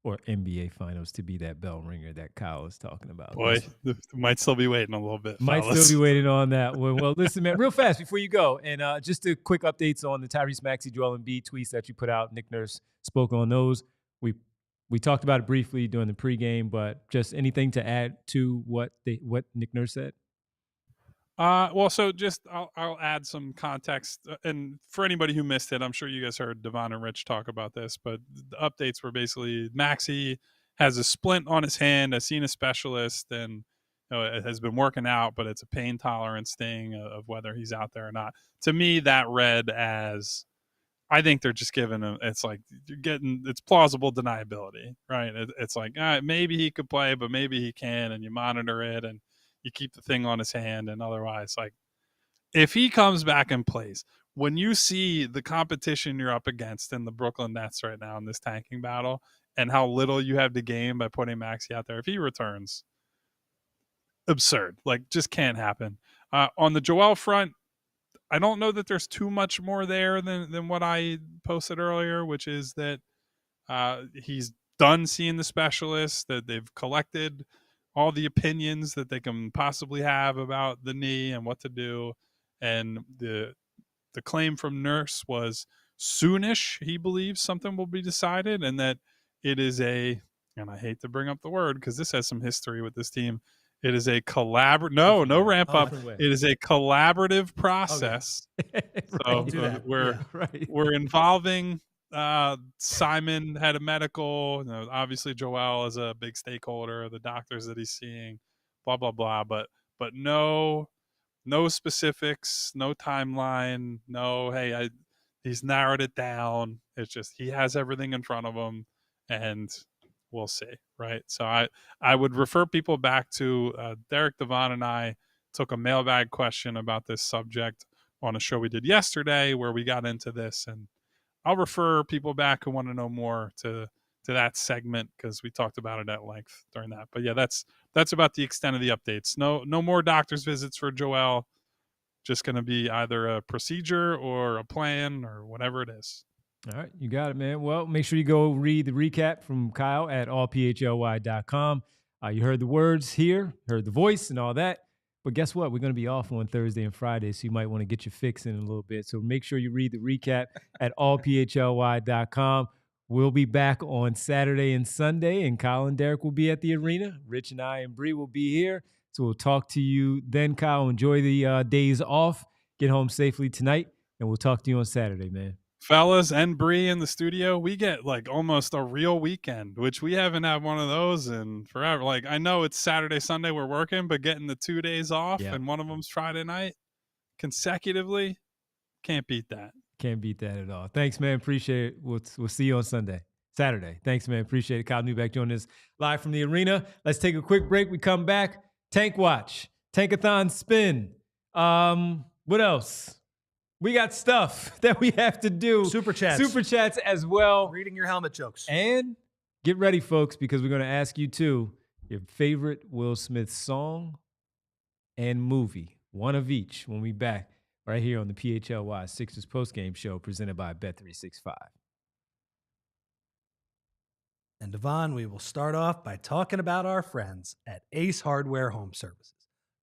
or NBA Finals to be that bell ringer that Kyle is talking about. Boy, might still be waiting a little bit. Might still be waiting on that one. Well, listen, man, real fast before you go, and just a quick updates on the Tyrese Maxey, Joel Embiid tweets that you put out. Nick Nurse spoke on those. We talked about it briefly during the pregame, but just anything to add to what Nick Nurse said? Well, so just I'll add some context, and for anybody who missed it, I'm sure you guys heard Devon and Rich talk about this, but the updates were basically Maxey has a splint on his hand, has seen a specialist, and it has been working out, but it's a pain tolerance thing of whether he's out there or not. To me, that read as, I think they're just giving him, it's like it's plausible deniability, right? It's like, maybe he could play, but maybe he can, and you monitor it and you keep the thing on his hand, and otherwise, like, if he comes back and plays, when you see the competition you're up against in the Brooklyn Nets right now in this tanking battle and how little you have to gain by putting Maxey out there, if he returns, absurd. Like, just can't happen. On the Joel front, I don't know that there's too much more there than what I posted earlier, which is that he's done seeing the specialists, that they've collected all the opinions that they can possibly have about the knee and what to do. And the claim from Nurse was soonish, he believes something will be decided, and that it is and I hate to bring up the word because this has some history with this team. It is a no ramp up. It is a collaborative process. Right. So do that. we're involving Simon, head of medical, obviously Joel is a big stakeholder, the doctors that he's seeing, blah blah blah, but no specifics, no timeline, no hey, he's narrowed it down. It's just he has everything in front of him, and we'll see, right? So I would refer people back to Derek Devon and I took a mailbag question about this subject on a show we did yesterday where we got into this, and I'll refer people back who want to know more to that segment because we talked about it at length during that. But yeah, that's about the extent of the updates. No more doctor's visits for Joel. Just going to be either a procedure or a plan or whatever it is. All right, you got it, man. Well, make sure you go read the recap from Kyle at allphly.com. You heard the words here, heard the voice and all that. But guess what? We're going to be off on Thursday and Friday, so you might want to get your fix in a little bit. So make sure you read the recap at allphly.com. We'll be back on Saturday and Sunday, and Kyle and Derek will be at the arena. Rich and I and Bree will be here. So we'll talk to you then, Kyle. Enjoy the days off. Get home safely tonight, and we'll talk to you on Saturday, man. Fellas and Bree in the studio, we get like almost a real weekend, which we haven't had one of those in forever. Like, I know it's Saturday, Sunday we're working, but getting the 2 days off and one of them's Friday night consecutively, can't beat that. Can't beat that at all. Thanks, man. Appreciate it. We'll see you on Saturday. Thanks, man. Appreciate it. Kyle Neubeck joining us live from the arena. Let's take a quick break. We come back. Tank Watch, Tankathon Spin. What else? We got stuff that we have to do. Super chats as well. Reading your helmet jokes. And get ready, folks, because we're going to ask you, too, your favorite Will Smith song and movie. One of each when we back right here on the PHLY Sixers Postgame Show presented by Bet365. And Devon, we will start off by talking about our friends at Ace Hardware Home Services.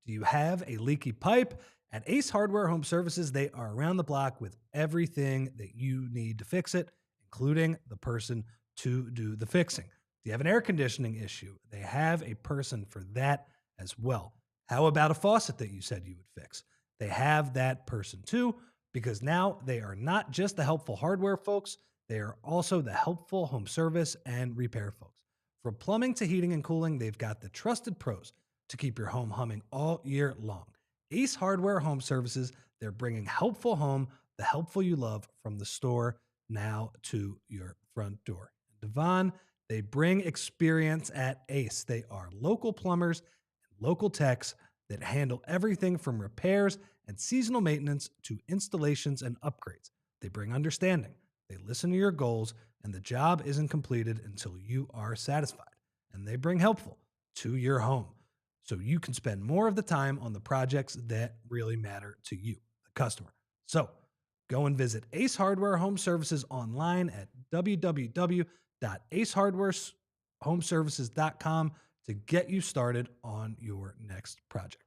Do you have a leaky pipe? At Ace Hardware Home Services, they are around the block with everything that you need to fix it, including the person to do the fixing. If you have an air conditioning issue, they have a person for that as well. How about a faucet that you said you would fix? They have that person too, because now they are not just the helpful hardware folks, they are also the helpful home service and repair folks. From plumbing to heating and cooling, they've got the trusted pros to keep your home humming all year long. Ace Hardware Home Services, they're bringing helpful home, the helpful you love, from the store now to your front door. Devon, they bring experience at Ace. They are local plumbers and local techs that handle everything from repairs and seasonal maintenance to installations and upgrades. They bring understanding. They listen to your goals, and the job isn't completed until you are satisfied. And they bring helpful to your home, so you can spend more of the time on the projects that really matter to you, the customer. So go and visit Ace Hardware Home Services online at www.acehardwarehomeservices.com to get you started on your next project.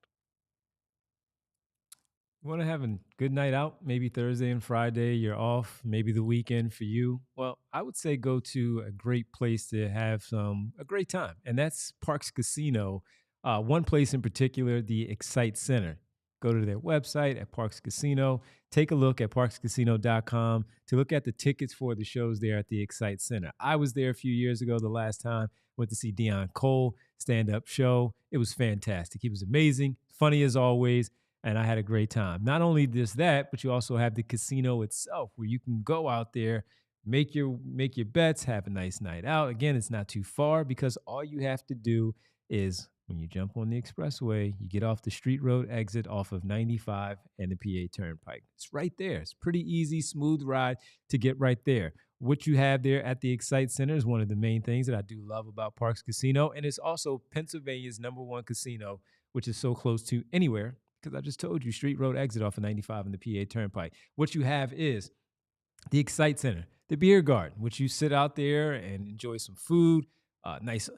You want to have a good night out, maybe Thursday and Friday, you're off, maybe the weekend for you. Well, I would say go to a great place to have a great time, and that's Parks Casino. One place in particular, the Excite Center. Go to their website at Parks Casino. Take a look at parkscasino.com to look at the tickets for the shows there at the Excite Center. I was there a few years ago the last time. Went to see Deion Cole stand-up show. It was fantastic. He was amazing, funny as always, and I had a great time. Not only just that, but you also have the casino itself where you can go out there, make your bets, have a nice night out. Again, it's not too far because all you have to do is when you jump on the expressway, you get off the street road exit off of 95 and the PA Turnpike. It's right there. It's pretty easy, smooth ride to get right there. What you have there at the Excite Center is one of the main things that I do love about Parks Casino, and it's also Pennsylvania's #1 casino, which is so close to anywhere Because I just told you, Street Road exit off of 95 in the PA Turnpike. What you have is the Excite Center, the beer garden, which you sit out there and enjoy some food. Nice,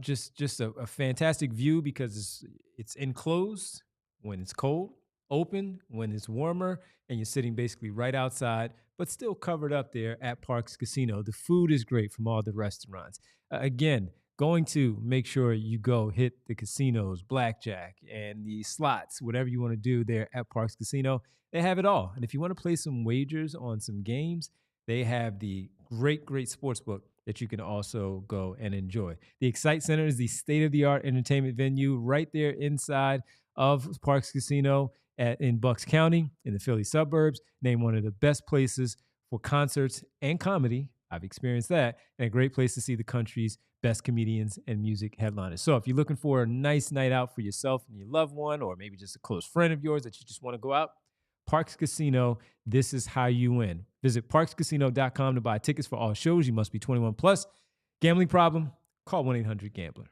just a fantastic view because it's enclosed when it's cold, open when it's warmer, and you're sitting basically right outside, but still covered up there at Parks Casino. The food is great from all the restaurants. Again, going to make sure you go hit the casinos, blackjack, and the slots, whatever you want to do there at Parks Casino. They have it all. And if you want to play some wagers on some games, they have the great sports book that you can also go and enjoy. The Excite Center is the state-of-the-art entertainment venue right there inside of Parks Casino in Bucks County in the Philly suburbs. Named one of the best places for concerts and comedy. I've experienced that. And a great place to see the country's best comedians and music headliners. So if you're looking for a nice night out for yourself and your loved one, or maybe just a close friend of yours that you just want to go out, Parks Casino, this is how you win. Visit parkscasino.com to buy tickets for all shows. You must be 21 plus. Gambling problem? Call 1-800-GAMBLER.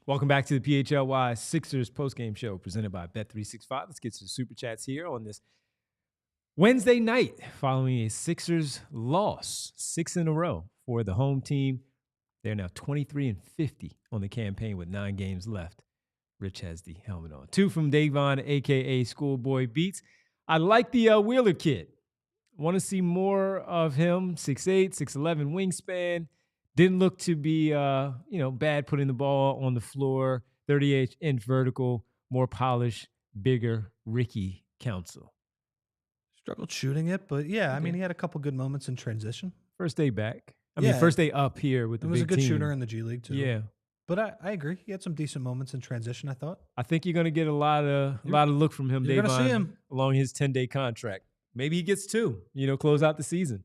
Welcome back to the PHLY Sixers postgame show presented by Bet365. Let's get to the super chats here on this Wednesday night following a Sixers loss, 6 in a row for the home team. They're now 23-50 on the campaign with 9 games left. Rich has the helmet on. 2 from Davon, a.k.a. Schoolboy Beats. I like the Wheeler kid. Want to see more of him. 6'8", 6'11", wingspan. Didn't look to be, bad putting the ball on the floor. 38-inch vertical, more polished, bigger Ricky Council. Struggled shooting it, but yeah, I mean, he had a couple good moments in transition. First day back. I mean, first day up here with the big team. He was a good shooter in the G League, too. Yeah. But I agree. He had some decent moments in transition, I thought. I think you're going to get a lot of look from him, You're going to see him along his 10-day contract. Maybe he gets 2, close out the season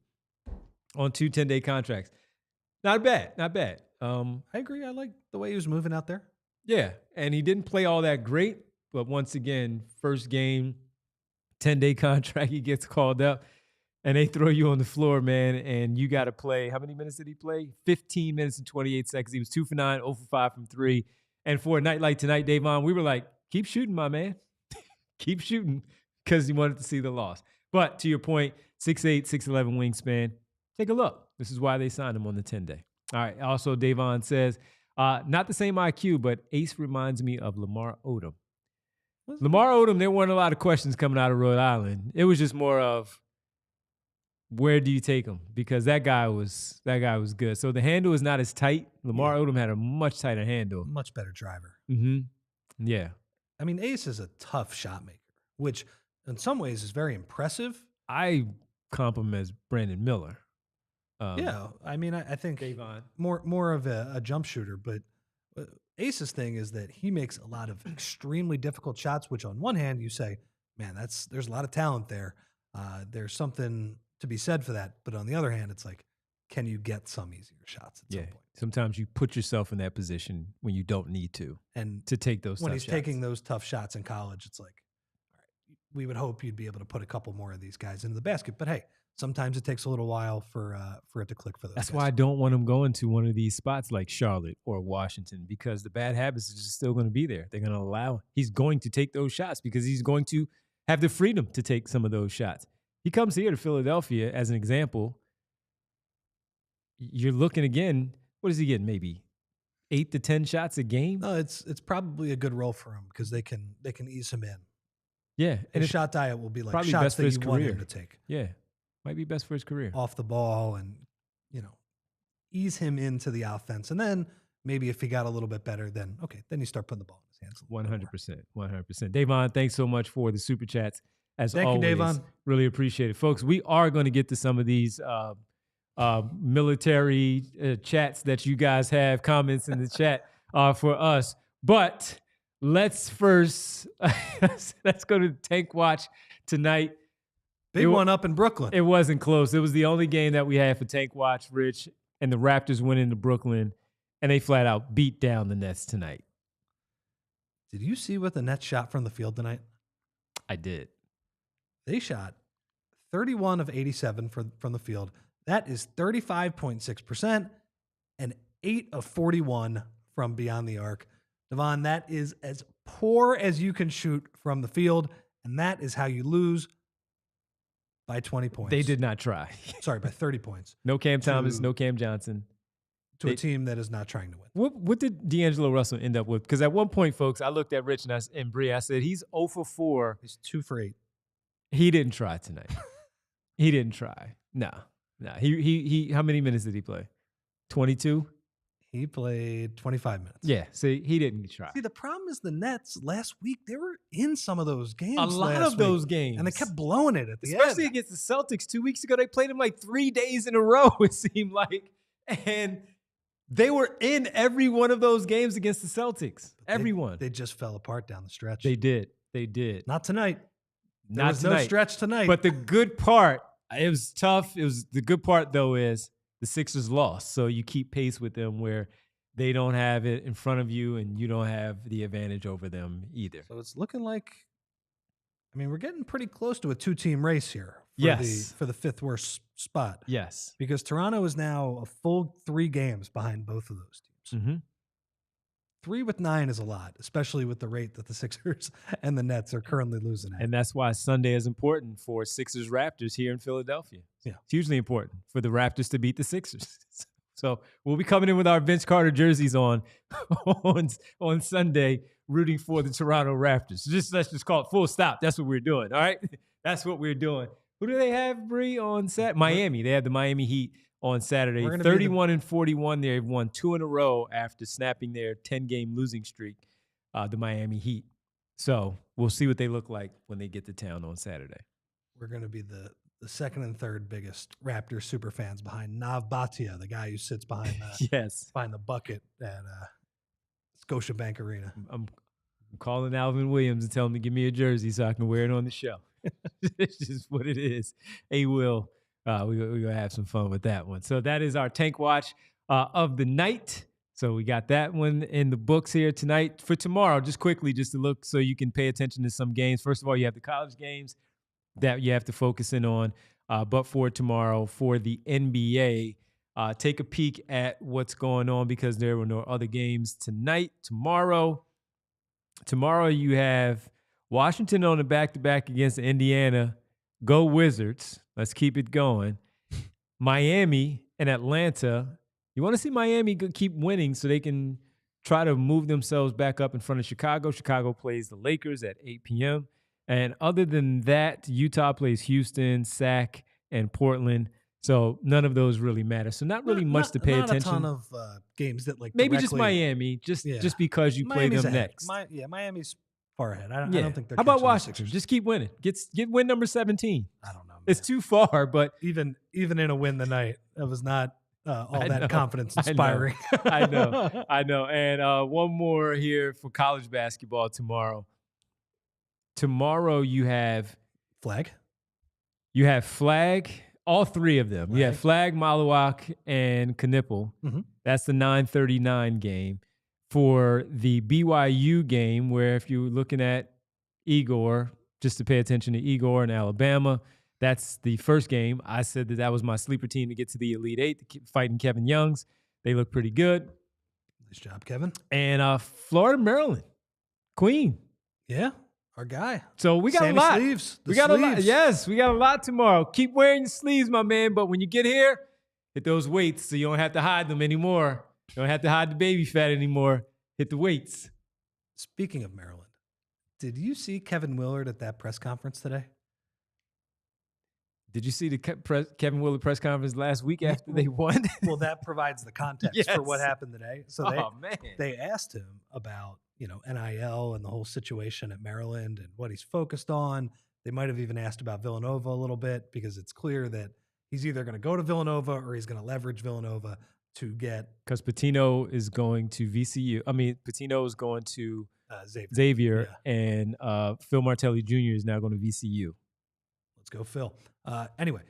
on 2 10-day contracts. Not bad. I agree. I like the way he was moving out there. Yeah, and he didn't play all that great, but once again, first game, 10-day contract, he gets called up, and they throw you on the floor, man, and you got to play. How many minutes did he play? 15 minutes and 28 seconds. He was 2 for 9, 0 for 5 from 3. And for a night like tonight, Davon, we were like, keep shooting, my man. Keep shooting, because he wanted to see the loss. But to your point, 6'8", 6'11" wingspan. Take a look. This is why they signed him on the 10-day. All right. Also, Davon says, not the same IQ, but Ace reminds me of Lamar Odom. Lamar Odom, there weren't a lot of questions coming out of Rhode Island. It was just more of, where do you take him? Because that guy was good. So the handle is not as tight. Lamar Odom had a much tighter handle. Much better driver. Mm-hmm. Yeah. I mean, Ace is a tough shot maker, which in some ways is very impressive. I comp him as Brandon Miller. I mean, I think Davon. more of a jump shooter, but Ace's thing is that he makes a lot of extremely difficult shots, which on one hand you say, man, there's a lot of talent there. There's something to be said for that. But on the other hand, it's like, can you get some easier shots at some point? Sometimes you put yourself in that position when you don't need to, and to take those when tough he's shots. Taking those tough shots in college, it's like, all right, we would hope you'd be able to put a couple more of these guys into the basket. But hey, sometimes it takes a little while for it to click for those That's guys. why I don't want him going to one of these spots like Charlotte or Washington, because the bad habits are just still going to be there. They're going to allow, he's going to take those shots because he's going to have the freedom to take some of those shots. He comes here to Philadelphia as an example. You're looking again, what is he getting? Maybe 8 to 10 shots a game? No, it's probably a good role for him because they can ease him in. Yeah. And his shot diet will be like probably shots best that for his you want career him to take. Yeah. Might be best for his career. Off the ball and, ease him into the offense. And then maybe if he got a little bit better, then then you start putting the ball in his hands. 100%. Davon, thanks so much for the super chats. As Thank always, you, Davon. Really appreciate it. Folks, we are going to get to some of these military chats that you guys have, comments in the chat for us. But let's first, let's go to Tank Watch tonight. Big one up in Brooklyn. It wasn't close. It was the only game that we had for Tank Watch, Rich, and the Raptors went into Brooklyn, and they flat out beat down the Nets tonight. Did you see what the Nets shot from the field tonight? I did. They shot 31 of 87 from the field. That is 35.6% and 8 of 41 from beyond the arc. Devon, that is as poor as you can shoot from the field, and that is how you lose by 20 points. They did not try. Sorry, by 30 points. No Cam Thomas, no Cam Johnson. To a team that is not trying to win. What did D'Angelo Russell end up with? Because at one point, folks, I looked at Rich and Bree. I said, he's 0 for 4. He's 2 for 8. He didn't try tonight. He didn't try. No. He how many minutes did he play? 22? He played 25 minutes. Yeah, see, he didn't try. See, the problem is the Nets last week, they were in some of those games. A lot of those games. And they kept blowing it at the Especially end. against the Celtics 2 weeks ago. They played them like 3 days in a row, it seemed like. And they were in every one of those games against the Celtics. Everyone. They just fell apart down the stretch. They did. Not tonight. There Not was tonight. no stretch tonight. But the good part, it was tough. The good part, though, is the Sixers lost. So you keep pace with them where they don't have it in front of you and you don't have the advantage over them either. So it's looking like, I mean, we're getting pretty close to a 2-team race here. For the 5th worst spot. Yes. Because Toronto is now a full 3 games behind both of those teams. Mm-hmm. 3 with 9 is a lot, especially with the rate that the Sixers and the Nets are currently losing at. And that's why Sunday is important for Sixers Raptors here in Philadelphia. Yeah. It's hugely important for the Raptors to beat the Sixers. So we'll be coming in with our Vince Carter jerseys on Sunday, rooting for the Toronto Raptors. Let's just call it full stop. That's what we're doing. All right. That's what we're doing. Who do they have, Bree, on Saturday? Miami. They have the Miami Heat on Saturday. 31-41. They've won 2 in a row after snapping their 10-game losing streak, the Miami Heat. So we'll see what they look like when they get to town on Saturday. We're going to be the second and third biggest Raptors super fans behind Nav Bhatia, the guy who sits behind behind the bucket at Scotiabank Arena. I'm calling Alvin Williams and telling him to give me a jersey so I can wear it on the show. It's just what it is. Hey, Will, we're going to have some fun with that one. So that is our Tank Watch of the night. So we got that one in the books here tonight. For tomorrow, just quickly, just to look so you can pay attention to some games. First of all, you have the college games that you have to focus in on. But for tomorrow, for the NBA, take a peek at what's going on because there were no other games tonight. Tomorrow you have Washington on the back-to-back against Indiana. Go Wizards. Let's keep it going. Miami and Atlanta. You want to see Miami keep winning so they can try to move themselves back up in front of Chicago. Chicago plays the Lakers at 8 p.m. And other than that, Utah plays Houston, Sac, and Portland. So none of those really matter. So not really much to pay attention. Not a ton of games that maybe just Miami, just because you play them next. Miami's far ahead. I don't think they're. How about Washington? Just keep winning. Get win number 17. I don't know. Man. It's too far, but even in a win the night, that was not all that confidence inspiring. I know. And one more here for college basketball tomorrow. Tomorrow you have Flag. You have Flag. All 3 of them. You have Flag, Malawak, and Knipple. Mm-hmm. That's the 9:39 game. For the BYU game, where if you're looking at Igor, just to pay attention to Igor in Alabama, that's the first game. I said that was my sleeper team to get to the Elite Eight, fighting Kevin Youngs. They look pretty good. Nice job, Kevin. And Florida, Maryland, Queen. Yeah. Our guy. So we got Sammy a lot. Sleeves. We got a lot. Yes, we got a lot tomorrow. Keep wearing your sleeves, my man. But when you get here, hit those weights so you don't have to hide them anymore. You don't have to hide the baby fat anymore. Hit the weights. Speaking of Maryland, did you see Kevin Willard at that press conference today? Did you see the Kevin Willard press conference last week after they won? Well, that provides the context for what happened today. So they asked him about NIL and the whole situation at Maryland and what he's focused on. They might have even asked about Villanova a little bit because it's clear that he's either going to go to Villanova or he's going to leverage Villanova to get. Because Pitino is going to VCU. I mean, Pitino is going to Xavier and Phil Martelli Jr. is now going to VCU. Let's go, Phil. Anyway,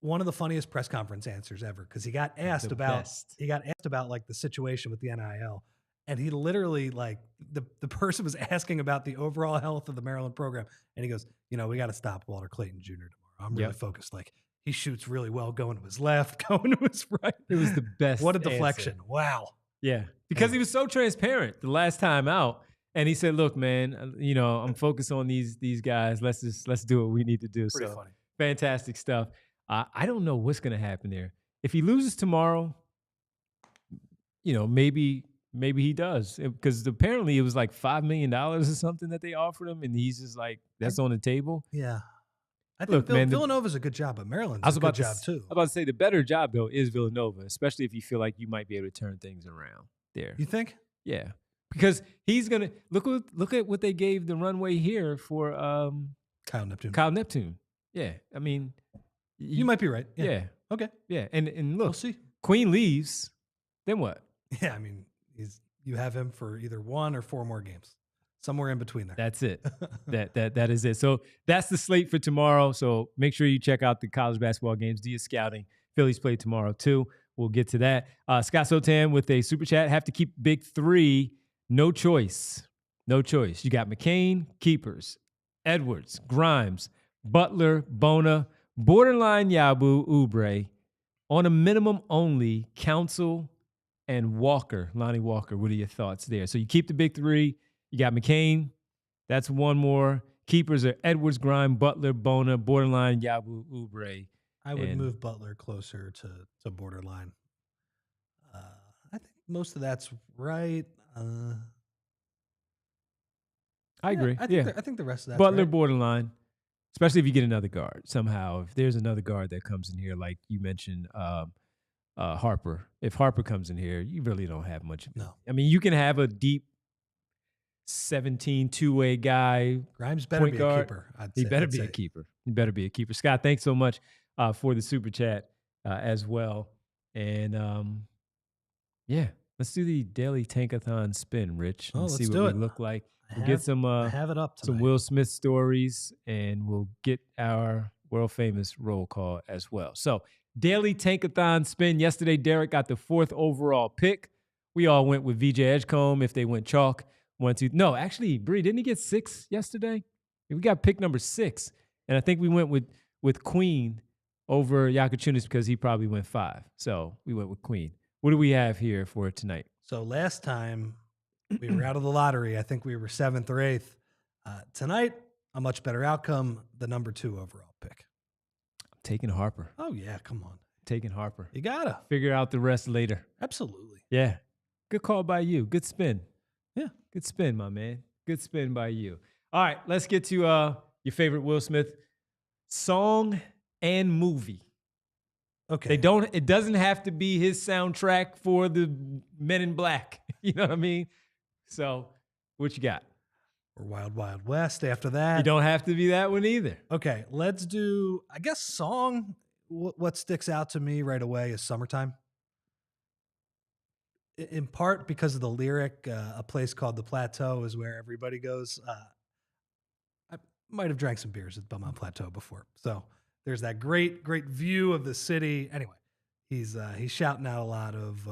one of the funniest press conference answers ever because he got asked about like the situation with the NIL. And he literally, like, the person was asking about the overall health of the Maryland program. And he goes, we got to stop Walter Clayton Jr. tomorrow. I'm really focused. Like, he shoots really well going to his left, going to his right. It was the best. What a deflection. Answer. Wow. Yeah. Because he was so transparent the last time out. And he said, "Look, man, I'm focused on these guys. Let's do what we need to do." Pretty So funny. fantastic stuff. I don't know what's going to happen there. If he loses tomorrow, maybe he does, because apparently it was like $5 million or something that they offered him, and he's just like, that's on the table. Yeah. I think Villanova's a good job, but Maryland's a good job too. I was about to say the better job though is Villanova, especially if you feel like you might be able to turn things around there. You think? Yeah, because he's gonna look at what they gave the runway here for Kyle Neptune. Kyle Neptune. Yeah, I mean, you might be right. Yeah. Okay. Yeah, and look, we'll see. Queen leaves, then what? Yeah, I mean, you have him for either 1 or 4 more games, somewhere in between there. That's it. that is it. So that's the slate for tomorrow. So make sure you check out the college basketball games. Dia Scouting. Phillies play tomorrow too. We'll get to that. Scott Sotan with a super chat. Have to keep big 3. No choice. No choice. You got McCain, keepers, Edwards, Grimes, Butler, Bona, borderline Yabu, Oubre, on a minimum only, Council and Walker, Lonnie Walker. What are your thoughts there? So you keep the big 3. You got McCain. That's one more. Keepers are Edwards, Grimes, Butler, Bona, borderline Yabu, Oubre. I would move Butler closer to borderline. I think most of that's right. I agree. I think the rest of that's Butler, right. borderline, especially if you get another guard somehow. If there's another guard that comes in here, like you mentioned, Harper. If Harper comes in here, you really don't have much. No. I mean, you can have a deep 17 two-way guy. Grimes better be guard. a keeper. He better be a keeper. He better be a keeper. Scott, thanks so much for the super chat as well. And yeah, let's do the daily tankathon spin, Rich, and see what we look like. We'll get some have it up tonight. some Will Smith stories, and we'll get our world famous roll call as well. So daily tankathon spin. Yesterday, Derek got the 4th overall pick. We all went with VJ Edgecombe. If they went chalk, 1, 2. No, actually, Bree, didn't he get 6 yesterday? We got pick number 6, and I think we went with Queen over Yakuchunas because he probably went 5. So we went with Queen. What do we have here for tonight? So last time we were out of the lottery. I think we were 7th or 8th. Tonight, a much better outcome. The number 2 overall pick. I'm taking Harper. Oh yeah, come on. Taking Harper. You gotta Figure out the rest later. Absolutely. Yeah. Good call by you. Good spin. Yeah. Good spin, my man. Good spin by you. All right, let's get to your favorite Will Smith song and movie. Okay. It doesn't have to be his soundtrack for the Men in Black. You know what I mean? So, what you got? Or Wild Wild West after that. You don't have to be that one either. Okay, let's do, I guess, song. What sticks out to me right away is Summertime. In part because of the lyric, a place called the Plateau is where everybody goes. I might have drank some beers at Belmont Plateau before. So there's that great view of the city. Anyway, he's shouting out a lot of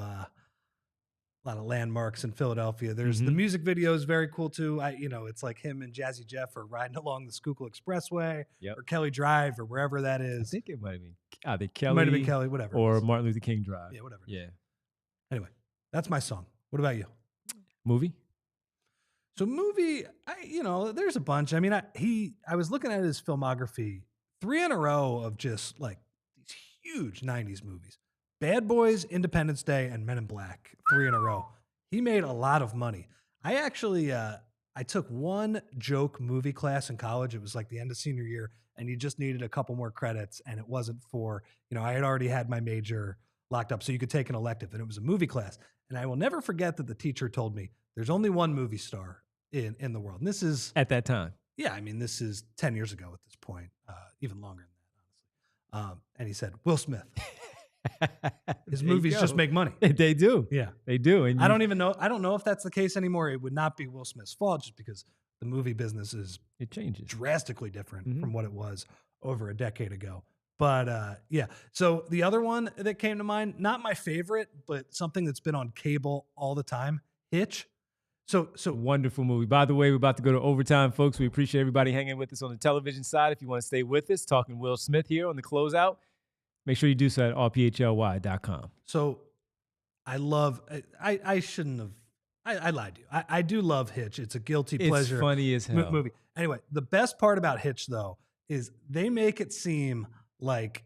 landmarks in Philadelphia. There's the music video is very cool too. It's like him and Jazzy Jeff are riding along the Schuylkill Expressway or Kelly Drive or wherever that is. I think it might have been either Kelly, might have been Kelly, whatever, or Martin Luther King Drive. Yeah, whatever. Yeah. Anyway, that's my song. What about you? Movie? So movie, there's a bunch. I mean, I was looking at his filmography, 3 in a row of just like these huge 90s movies. Bad Boys, Independence Day, and Men in Black, 3 in a row. He made a lot of money. I actually, I took one joke movie class in college. It was like the end of senior year, and you just needed a couple more credits, and it wasn't for, I had already had my major locked up, so you could take an elective, and it was a movie class. And I will never forget that the teacher told me there's only one movie star in the world. And this is at that time. Yeah, I mean, this is 10 years ago at this point, even longer than that, honestly. And he said, Will Smith. His movies just make money. They do. Yeah. They do. And I don't know if that's the case anymore. It would not be Will Smith's fault just because the movie business it changes drastically different from what it was over a decade ago. But yeah, so the other one that came to mind, not my favorite, but something that's been on cable all the time, Hitch. So wonderful movie. By the way, we're about to go to overtime, folks. We appreciate everybody hanging with us on the television side. If you want to stay with us, talking Will Smith here on the closeout, make sure you do so at allphly.com. So I I lied to you. I do love Hitch. It's a guilty It's pleasure funny as hell. movie. Anyway, the best part about Hitch, though, is they make it seem like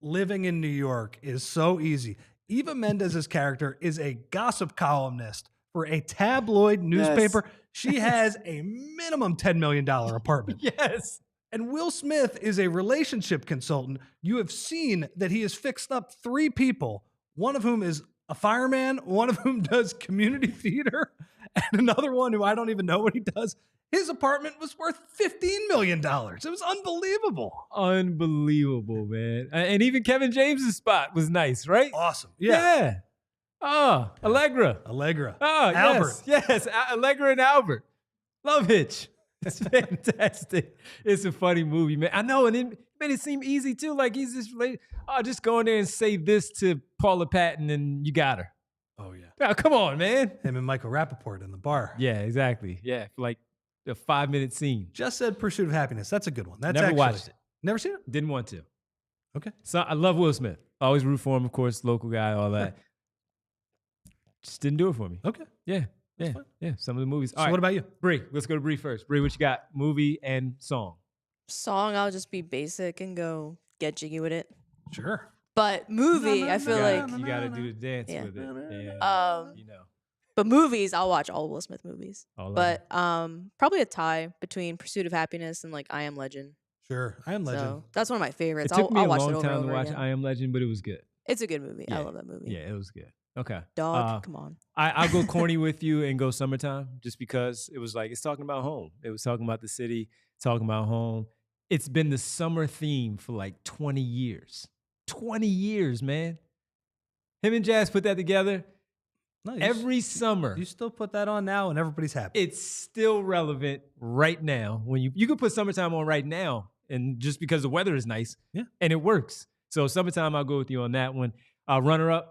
living in New York is so easy. Eva Mendes's character is a gossip columnist for a tabloid newspaper. She has a minimum $10 million apartment. Yes. And Will Smith is a relationship consultant. You have seen that he has fixed up 3 people, one of whom is a fireman, one of whom does community theater, and another one who I don't even know what he does. His apartment was worth $15 million. It was unbelievable. Unbelievable, man. And even Kevin James's spot was nice, right? Awesome. Yeah. Oh, Allegra. Oh, Albert. Yes. Allegra and Albert. Love Hitch. It's fantastic. It's a funny movie, man. I know, and it made it seem easy too. Like he's just like, oh, just go in there and say this to Paula Patton and you got her. Oh, yeah. Oh, come on, man. Him and Michael Rappaport in the bar. Yeah, exactly. Yeah, for like a 5-minute scene. Just said Pursuit of Happiness. That's a good one. That's Never watched it. Never seen it? Didn't want to. Okay. So I love Will Smith. Always root for him, of course, local guy, all that. Just didn't do it for me. Okay. Yeah. That's fine. Yeah. Some of the movies. So what about you? Bree, let's go to Bree first. Bree, what you got? Movie and song. Song, I'll just be basic and go get jiggy with it. Sure. But movie, I feel like You got to do the dance Yeah. with it. Yeah. You know. But movies, I'll watch all Will Smith movies. All of But probably a tie between Pursuit of Happiness and like I Am Legend. Sure. I Am Legend. So that's one of my it favorites. took me I'll a watch it long over and time to over watch again. I Am Legend, but it was good. It's a good movie. I Yeah. love that movie. Yeah, it was good. Okay. Dog, come on. I'll go corny with you and go summertime just because it was like, it's talking about home. It was talking about the city, talking about home. It's been the summer theme for like 20 years. 20 years, man. Him and Jazz put that together No, every summer. You still put that on now and everybody's happy. It's still relevant right now. When you could put summertime on right now, and just because the weather is nice, Yeah. and it works. So summertime, I'll go with you on that one. Runner up.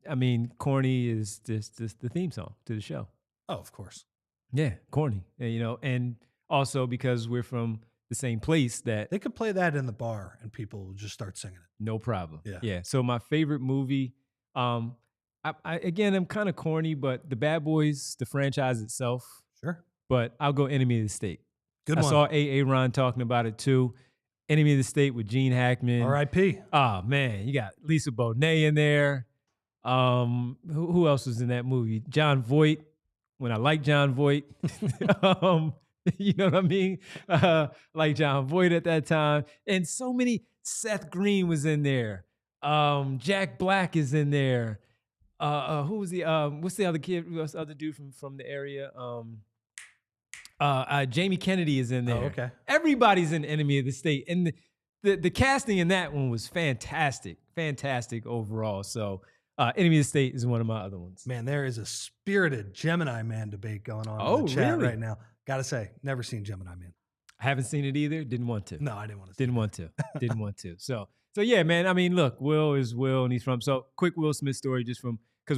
I mean, corny is just the theme song to the show. Oh, of course. Yeah, corny. And, you know, and also because we're from the same place that They could play that in the bar and people will just start singing it. no problem. Yeah. Yeah. So my favorite movie, again, I'm kind of corny, but the Bad Boys, the franchise itself, Sure. but I'll go Enemy of the State. Good I one. saw A.A. Ron talking about it too. Enemy of the State with Gene Hackman. R.I.P. Oh man, you got Lisa Bonet in there. Who else was in that movie? John Voight. When I like John Voight, you know what I mean? Like John Voight at that time, and so many. Seth Green was in there. Jack Black is in there. Who was the what's the other kid? What's the other dude from the area? Jamie Kennedy is in there. Oh, okay. Everybody's in Enemy of the State, and the casting in that one was fantastic overall. So Enemy of the State is one of my other ones. Man, there is a spirited Gemini Man debate going on Oh, in the chat really? right now. Gotta say, never seen Gemini Man. I haven't seen it either. Didn't want to. No, I didn't want to see Didn't want to. Didn't want to. So yeah, man. I mean, look, Will is Will, and he's from. So quick Will Smith story, just from because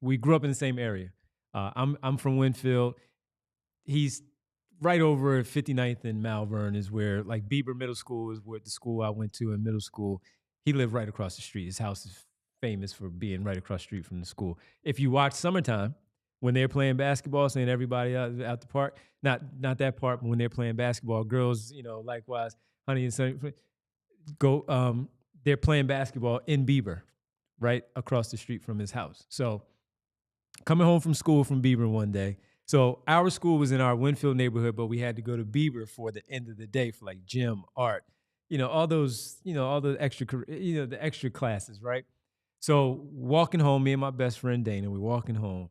we grew up in the same area. I'm from Winfield. He's right over 59th and Malvern is where like Bieber Middle School is where the school I went to in middle school. He lived right across the street. His house is famous for being right across the street from the school. If you watch Summertime, when they're playing basketball, saying everybody out the park, not that part, but when they're playing basketball, girls, you know, likewise, Honey and Sunny, they're playing basketball in Bieber, right across the street from his house. So coming home from school from Bieber one day, so our school was in our Winfield neighborhood, but we had to go to Bieber for the end of the day for like gym, art, you know, all those, you know, all the extra, you know, the extra classes, right? So walking home, me and my best friend Dana, we're walking home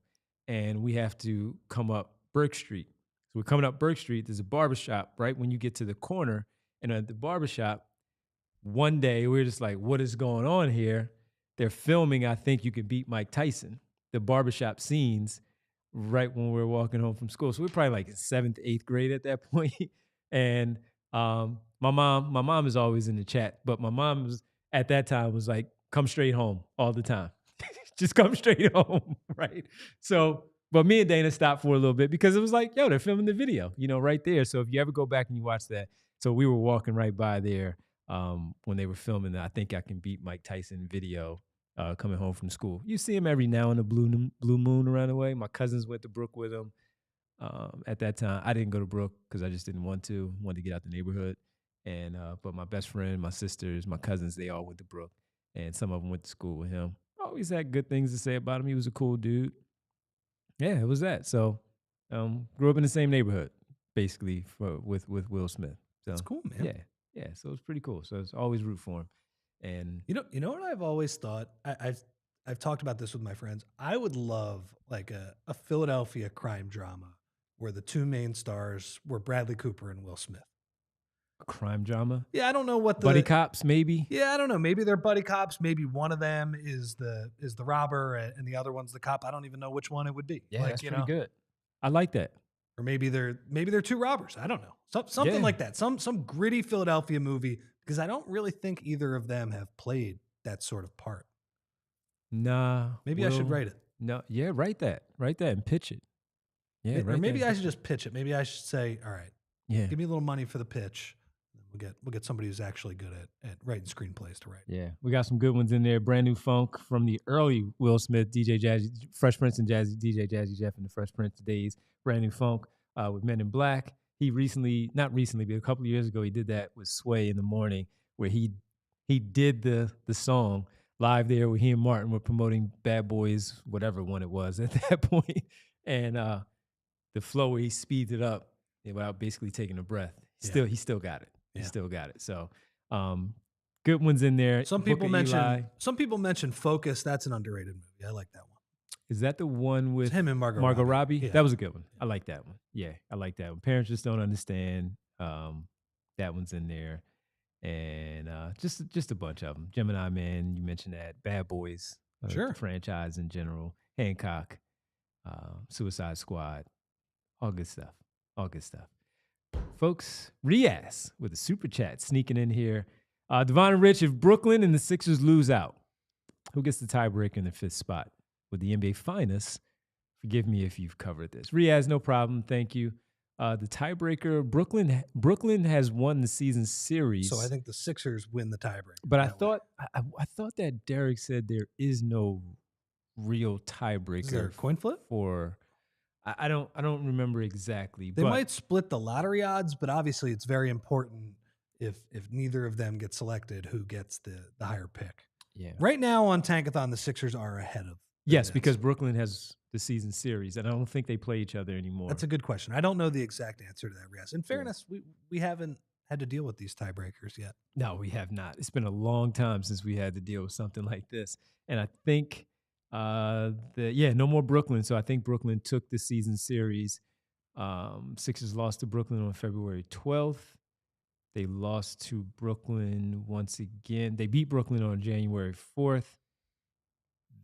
and we have to come up Burke Street. So we're coming up Burke Street. There's a barbershop right when you get to the corner. And at the barbershop, one day we were just like, what is going on here? They're filming I Think You Could Beat Mike Tyson, the barbershop scenes, right when we were walking home from school. So we're probably like in 7th, 8th grade at that point. And my mom is always in the chat, but my mom was at that time was like, come straight home all the time. Just come straight home, right? So, but me and Dana stopped for a little bit because it was like, yo, they're filming the video, you know, right there. So if you ever go back and you watch that, so we were walking right by there when they were filming the I Think I Can Beat Mike Tyson video coming home from school. You see him every now and a blue moon around the way. My cousins went to Brook with him. At that time, I didn't go to Brook because I just didn't wanted to get out the neighborhood. And but my best friend, my sisters, my cousins, they all went to Brook, and some of them went to school with him. Always had good things to say about him. He was a cool dude. Yeah, it was that. So, grew up in the same neighborhood, basically, with Will Smith. So, That's cool, man. Yeah. So it's pretty cool. So it's always root for him. And you know what I've always thought. I've talked about this with my friends. I would love like a Philadelphia crime drama where the two main stars were Bradley Cooper and Will Smith. a crime drama, Yeah, I don't know what the buddy cops, maybe. Yeah, I don't know. Maybe they're buddy cops. Maybe one of them is the robber and the other one's the cop. I don't even know which one it would be. Yeah, that's pretty good. I like that. Or maybe they're two robbers. I don't know. Something like that. Some gritty Philadelphia movie, because I don't really think either of them have played that sort of part. Nah. Maybe I should write it. No, yeah, write that and pitch it. Yeah, or maybe I should just pitch it. Maybe I should say, all right, yeah, give me a little money for the pitch. We'll get somebody who's actually good at writing screenplays to write. Yeah, we got some good ones in there. Brand new funk from the early Will Smith, DJ Jazzy, Fresh Prince and Jazzy, DJ Jazzy Jeff and the Fresh Prince days. Brand new funk with Men in Black. He not recently, but a couple of years ago, he did that with Sway in the Morning, where he did the song live there where he and Martin were promoting Bad Boys, whatever one it was at that point. And the flow where he speeds it up without basically taking a breath. He still got it. He still got it. So good ones in there. Some people mention Focus. That's an underrated movie. I like that one. Is that the one with him and Margot Robbie? Yeah. That was a good one. I like that one. Yeah, I like that one. Parents Just Don't Understand. That one's in there. And just a bunch of them. Gemini Man, you mentioned that. Bad Boys. Sure. The franchise in general. Hancock. Suicide Squad. All good stuff. Folks, Riaz with a super chat sneaking in here. Devon and Rich, if Brooklyn and the Sixers lose out, who gets the tiebreaker in the fifth spot? With the NBA finest, forgive me if you've covered this. Riaz, no problem. Thank you. The tiebreaker, Brooklyn has won the season series. So I think the Sixers win the tiebreaker. But I thought that Derek said there is no real tiebreaker. Is there a coin flip? I don't remember exactly. They might split the lottery odds, but obviously it's very important if neither of them get selected, who gets the higher pick. Yeah. Right now on Tankathon, the Sixers are ahead of. Yes, because Brooklyn has the season series, and I don't think they play each other anymore. That's a good question. I don't know the exact answer to that, Riaz. In fairness, we haven't had to deal with these tiebreakers yet. No, we have not. It's been a long time since we had to deal with something like this. And I think no more Brooklyn. So I think Brooklyn took the season series. Sixers lost to Brooklyn on February 12th. They lost to Brooklyn once again. They beat Brooklyn on January 4th.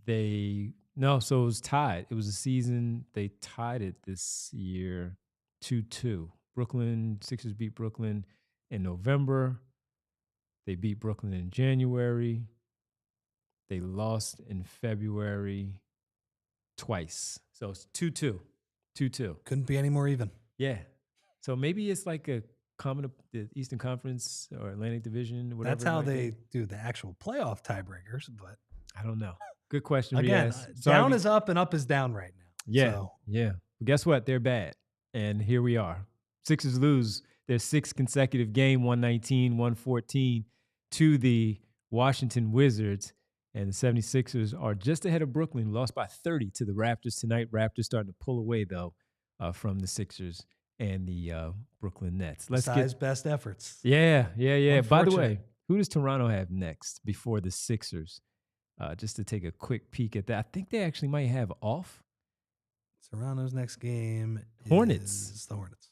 So it was tied. It was a season. They tied it this year 2-2. Sixers beat Brooklyn in November. They beat Brooklyn in January. They lost in February twice. So it's 2-2. 2-2. Couldn't be any more even. Yeah. So maybe it's like the Eastern Conference or Atlantic Division, whatever. That's how they do the actual playoff tiebreakers, but I don't know. Good question. Again, down is up and up is down right now. Yeah. So. Yeah. But guess what? They're bad. And here we are. Sixers lose their sixth consecutive game, 119-114, to the Washington Wizards. And the 76ers are just ahead of Brooklyn, lost by 30 to the Raptors tonight. Raptors starting to pull away, though, from the Sixers and the Brooklyn Nets. Best efforts. Yeah. By the way, who does Toronto have next before the Sixers? Just to take a quick peek at that. I think they actually might have off. Toronto's next game is the Hornets.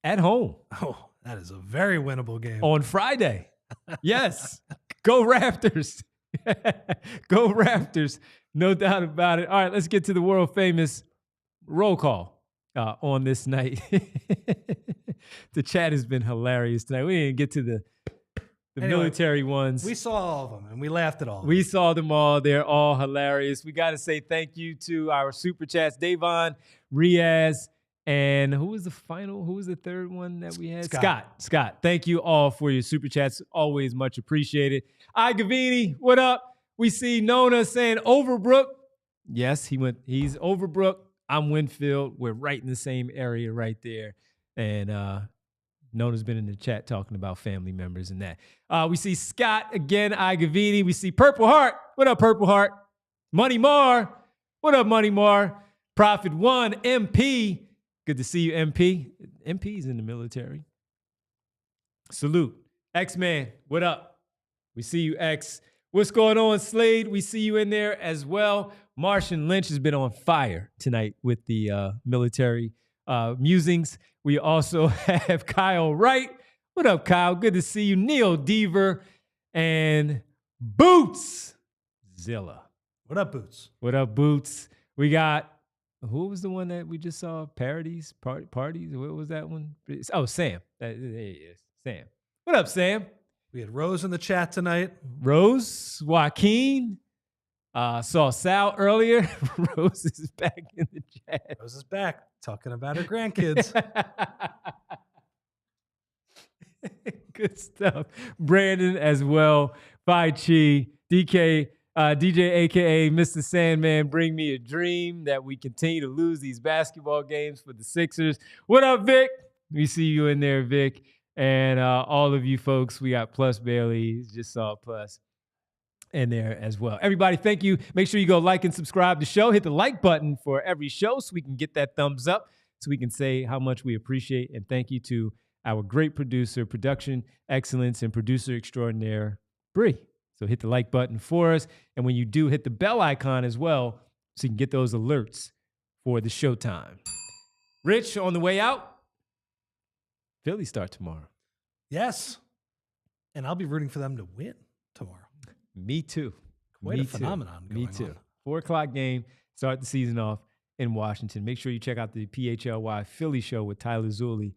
At home. Oh, that is a very winnable game. On Friday. Yes. Go Raptors. Go Raptors. No doubt about it. All right, let's get to the world famous roll call on this night. The chat has been hilarious tonight. We didn't get to the military ones. We saw all of them, and we laughed at all of them. We saw them all. They're all hilarious. We got to say thank you to our super chats, Davon, Riaz, and who was the third one that we had? Scott. Thank you all for your super chats. Always much appreciated. Gavini, what up? We see Nona saying Overbrook. Yes, he's Overbrook. I'm Winfield. We're right in the same area right there. And Nona's been in the chat talking about family members and that. We see Scott again, Igavini. We see Purple Heart. What up, Purple Heart? Money Mar. What up, Money Mar? Prophet One, MP. Good to see you, MP. MP's in the military. Salute. X-Man, what up? We see you, X. What's going on, Slade? We see you in there as well. Martian Lynch has been on fire tonight with the military musings. We also have Kyle Wright. What up, Kyle? Good to see you. Neil Deaver and Boots Zilla. What up, Boots? What up, Boots? We got, who was the one that we just saw? Parodies? Parties? What was that one? Oh, Sam. There he is. Sam. What up, Sam? We had Rose in the chat tonight. Rose, Joaquin. Saw Sal earlier. Rose is back in the chat. Rose is back talking about her grandkids. Good stuff. Brandon as well. Phi Chi. DJ aka Mr. Sandman, bring me a dream that we continue to lose these basketball games for the Sixers. What up, Vic? We see you in there, Vic. And all of you folks, we got Plus Bailey, just saw Plus in there as well. Everybody, thank you. Make sure you go like and subscribe to the show. Hit the like button for every show so we can get that thumbs up, so we can say how much we appreciate. And thank you to our great producer, production excellence, and producer extraordinaire, Bree. So hit the like button for us. And when you do, hit the bell icon as well so you can get those alerts for the showtime. Rich, on the way out, Philly start tomorrow. Yes. And I'll be rooting for them to win tomorrow. Me too. Quite a phenomenon going Me too. on. 4 o'clock game, start the season off in Washington. Make sure you check out the PHLY Philly show with Tyler Zulli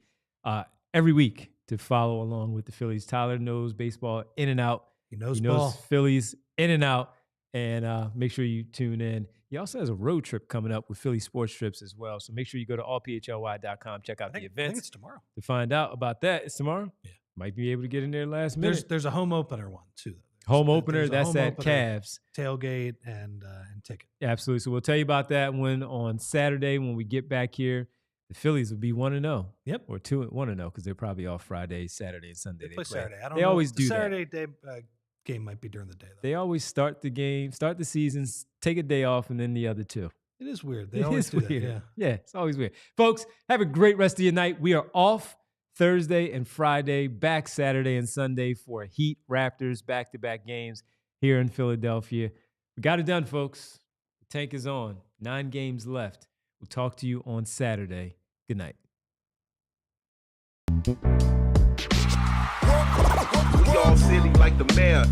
every week to follow along with the Phillies. Tyler knows baseball in and out. He knows He knows ball. Phillies in and out. And make sure you tune in. He also has a road trip coming up with Philly Sports Trips as well. So make sure you go to allphly.com, check out the I think events it's tomorrow. to find out about that. It's tomorrow? Yeah. Might be able to get in there last minute. There's a home opener one too. Home opener, There's a that's home at opener, Cavs. Tailgate and ticket. Absolutely. So we'll tell you about that one on Saturday when we get back here. The Phillies will be 1-0. Yep. Or 1-0 because they're probably off Friday, Saturday, and Sunday. They play Saturday. I don't they know. always The do Saturday that. day game might be during the day though. They always start the game, start the season, take a day off, and then the other two. It is weird. They It always is do weird. that. Yeah, it's always weird. Folks, have a great rest of your night. We are off Thursday and Friday, back Saturday and Sunday for Heat Raptors back-to-back games here in Philadelphia. We got it done, folks. The tank is on. 9 games left. We'll talk to you on Saturday. Good night. We all silly like the mayor.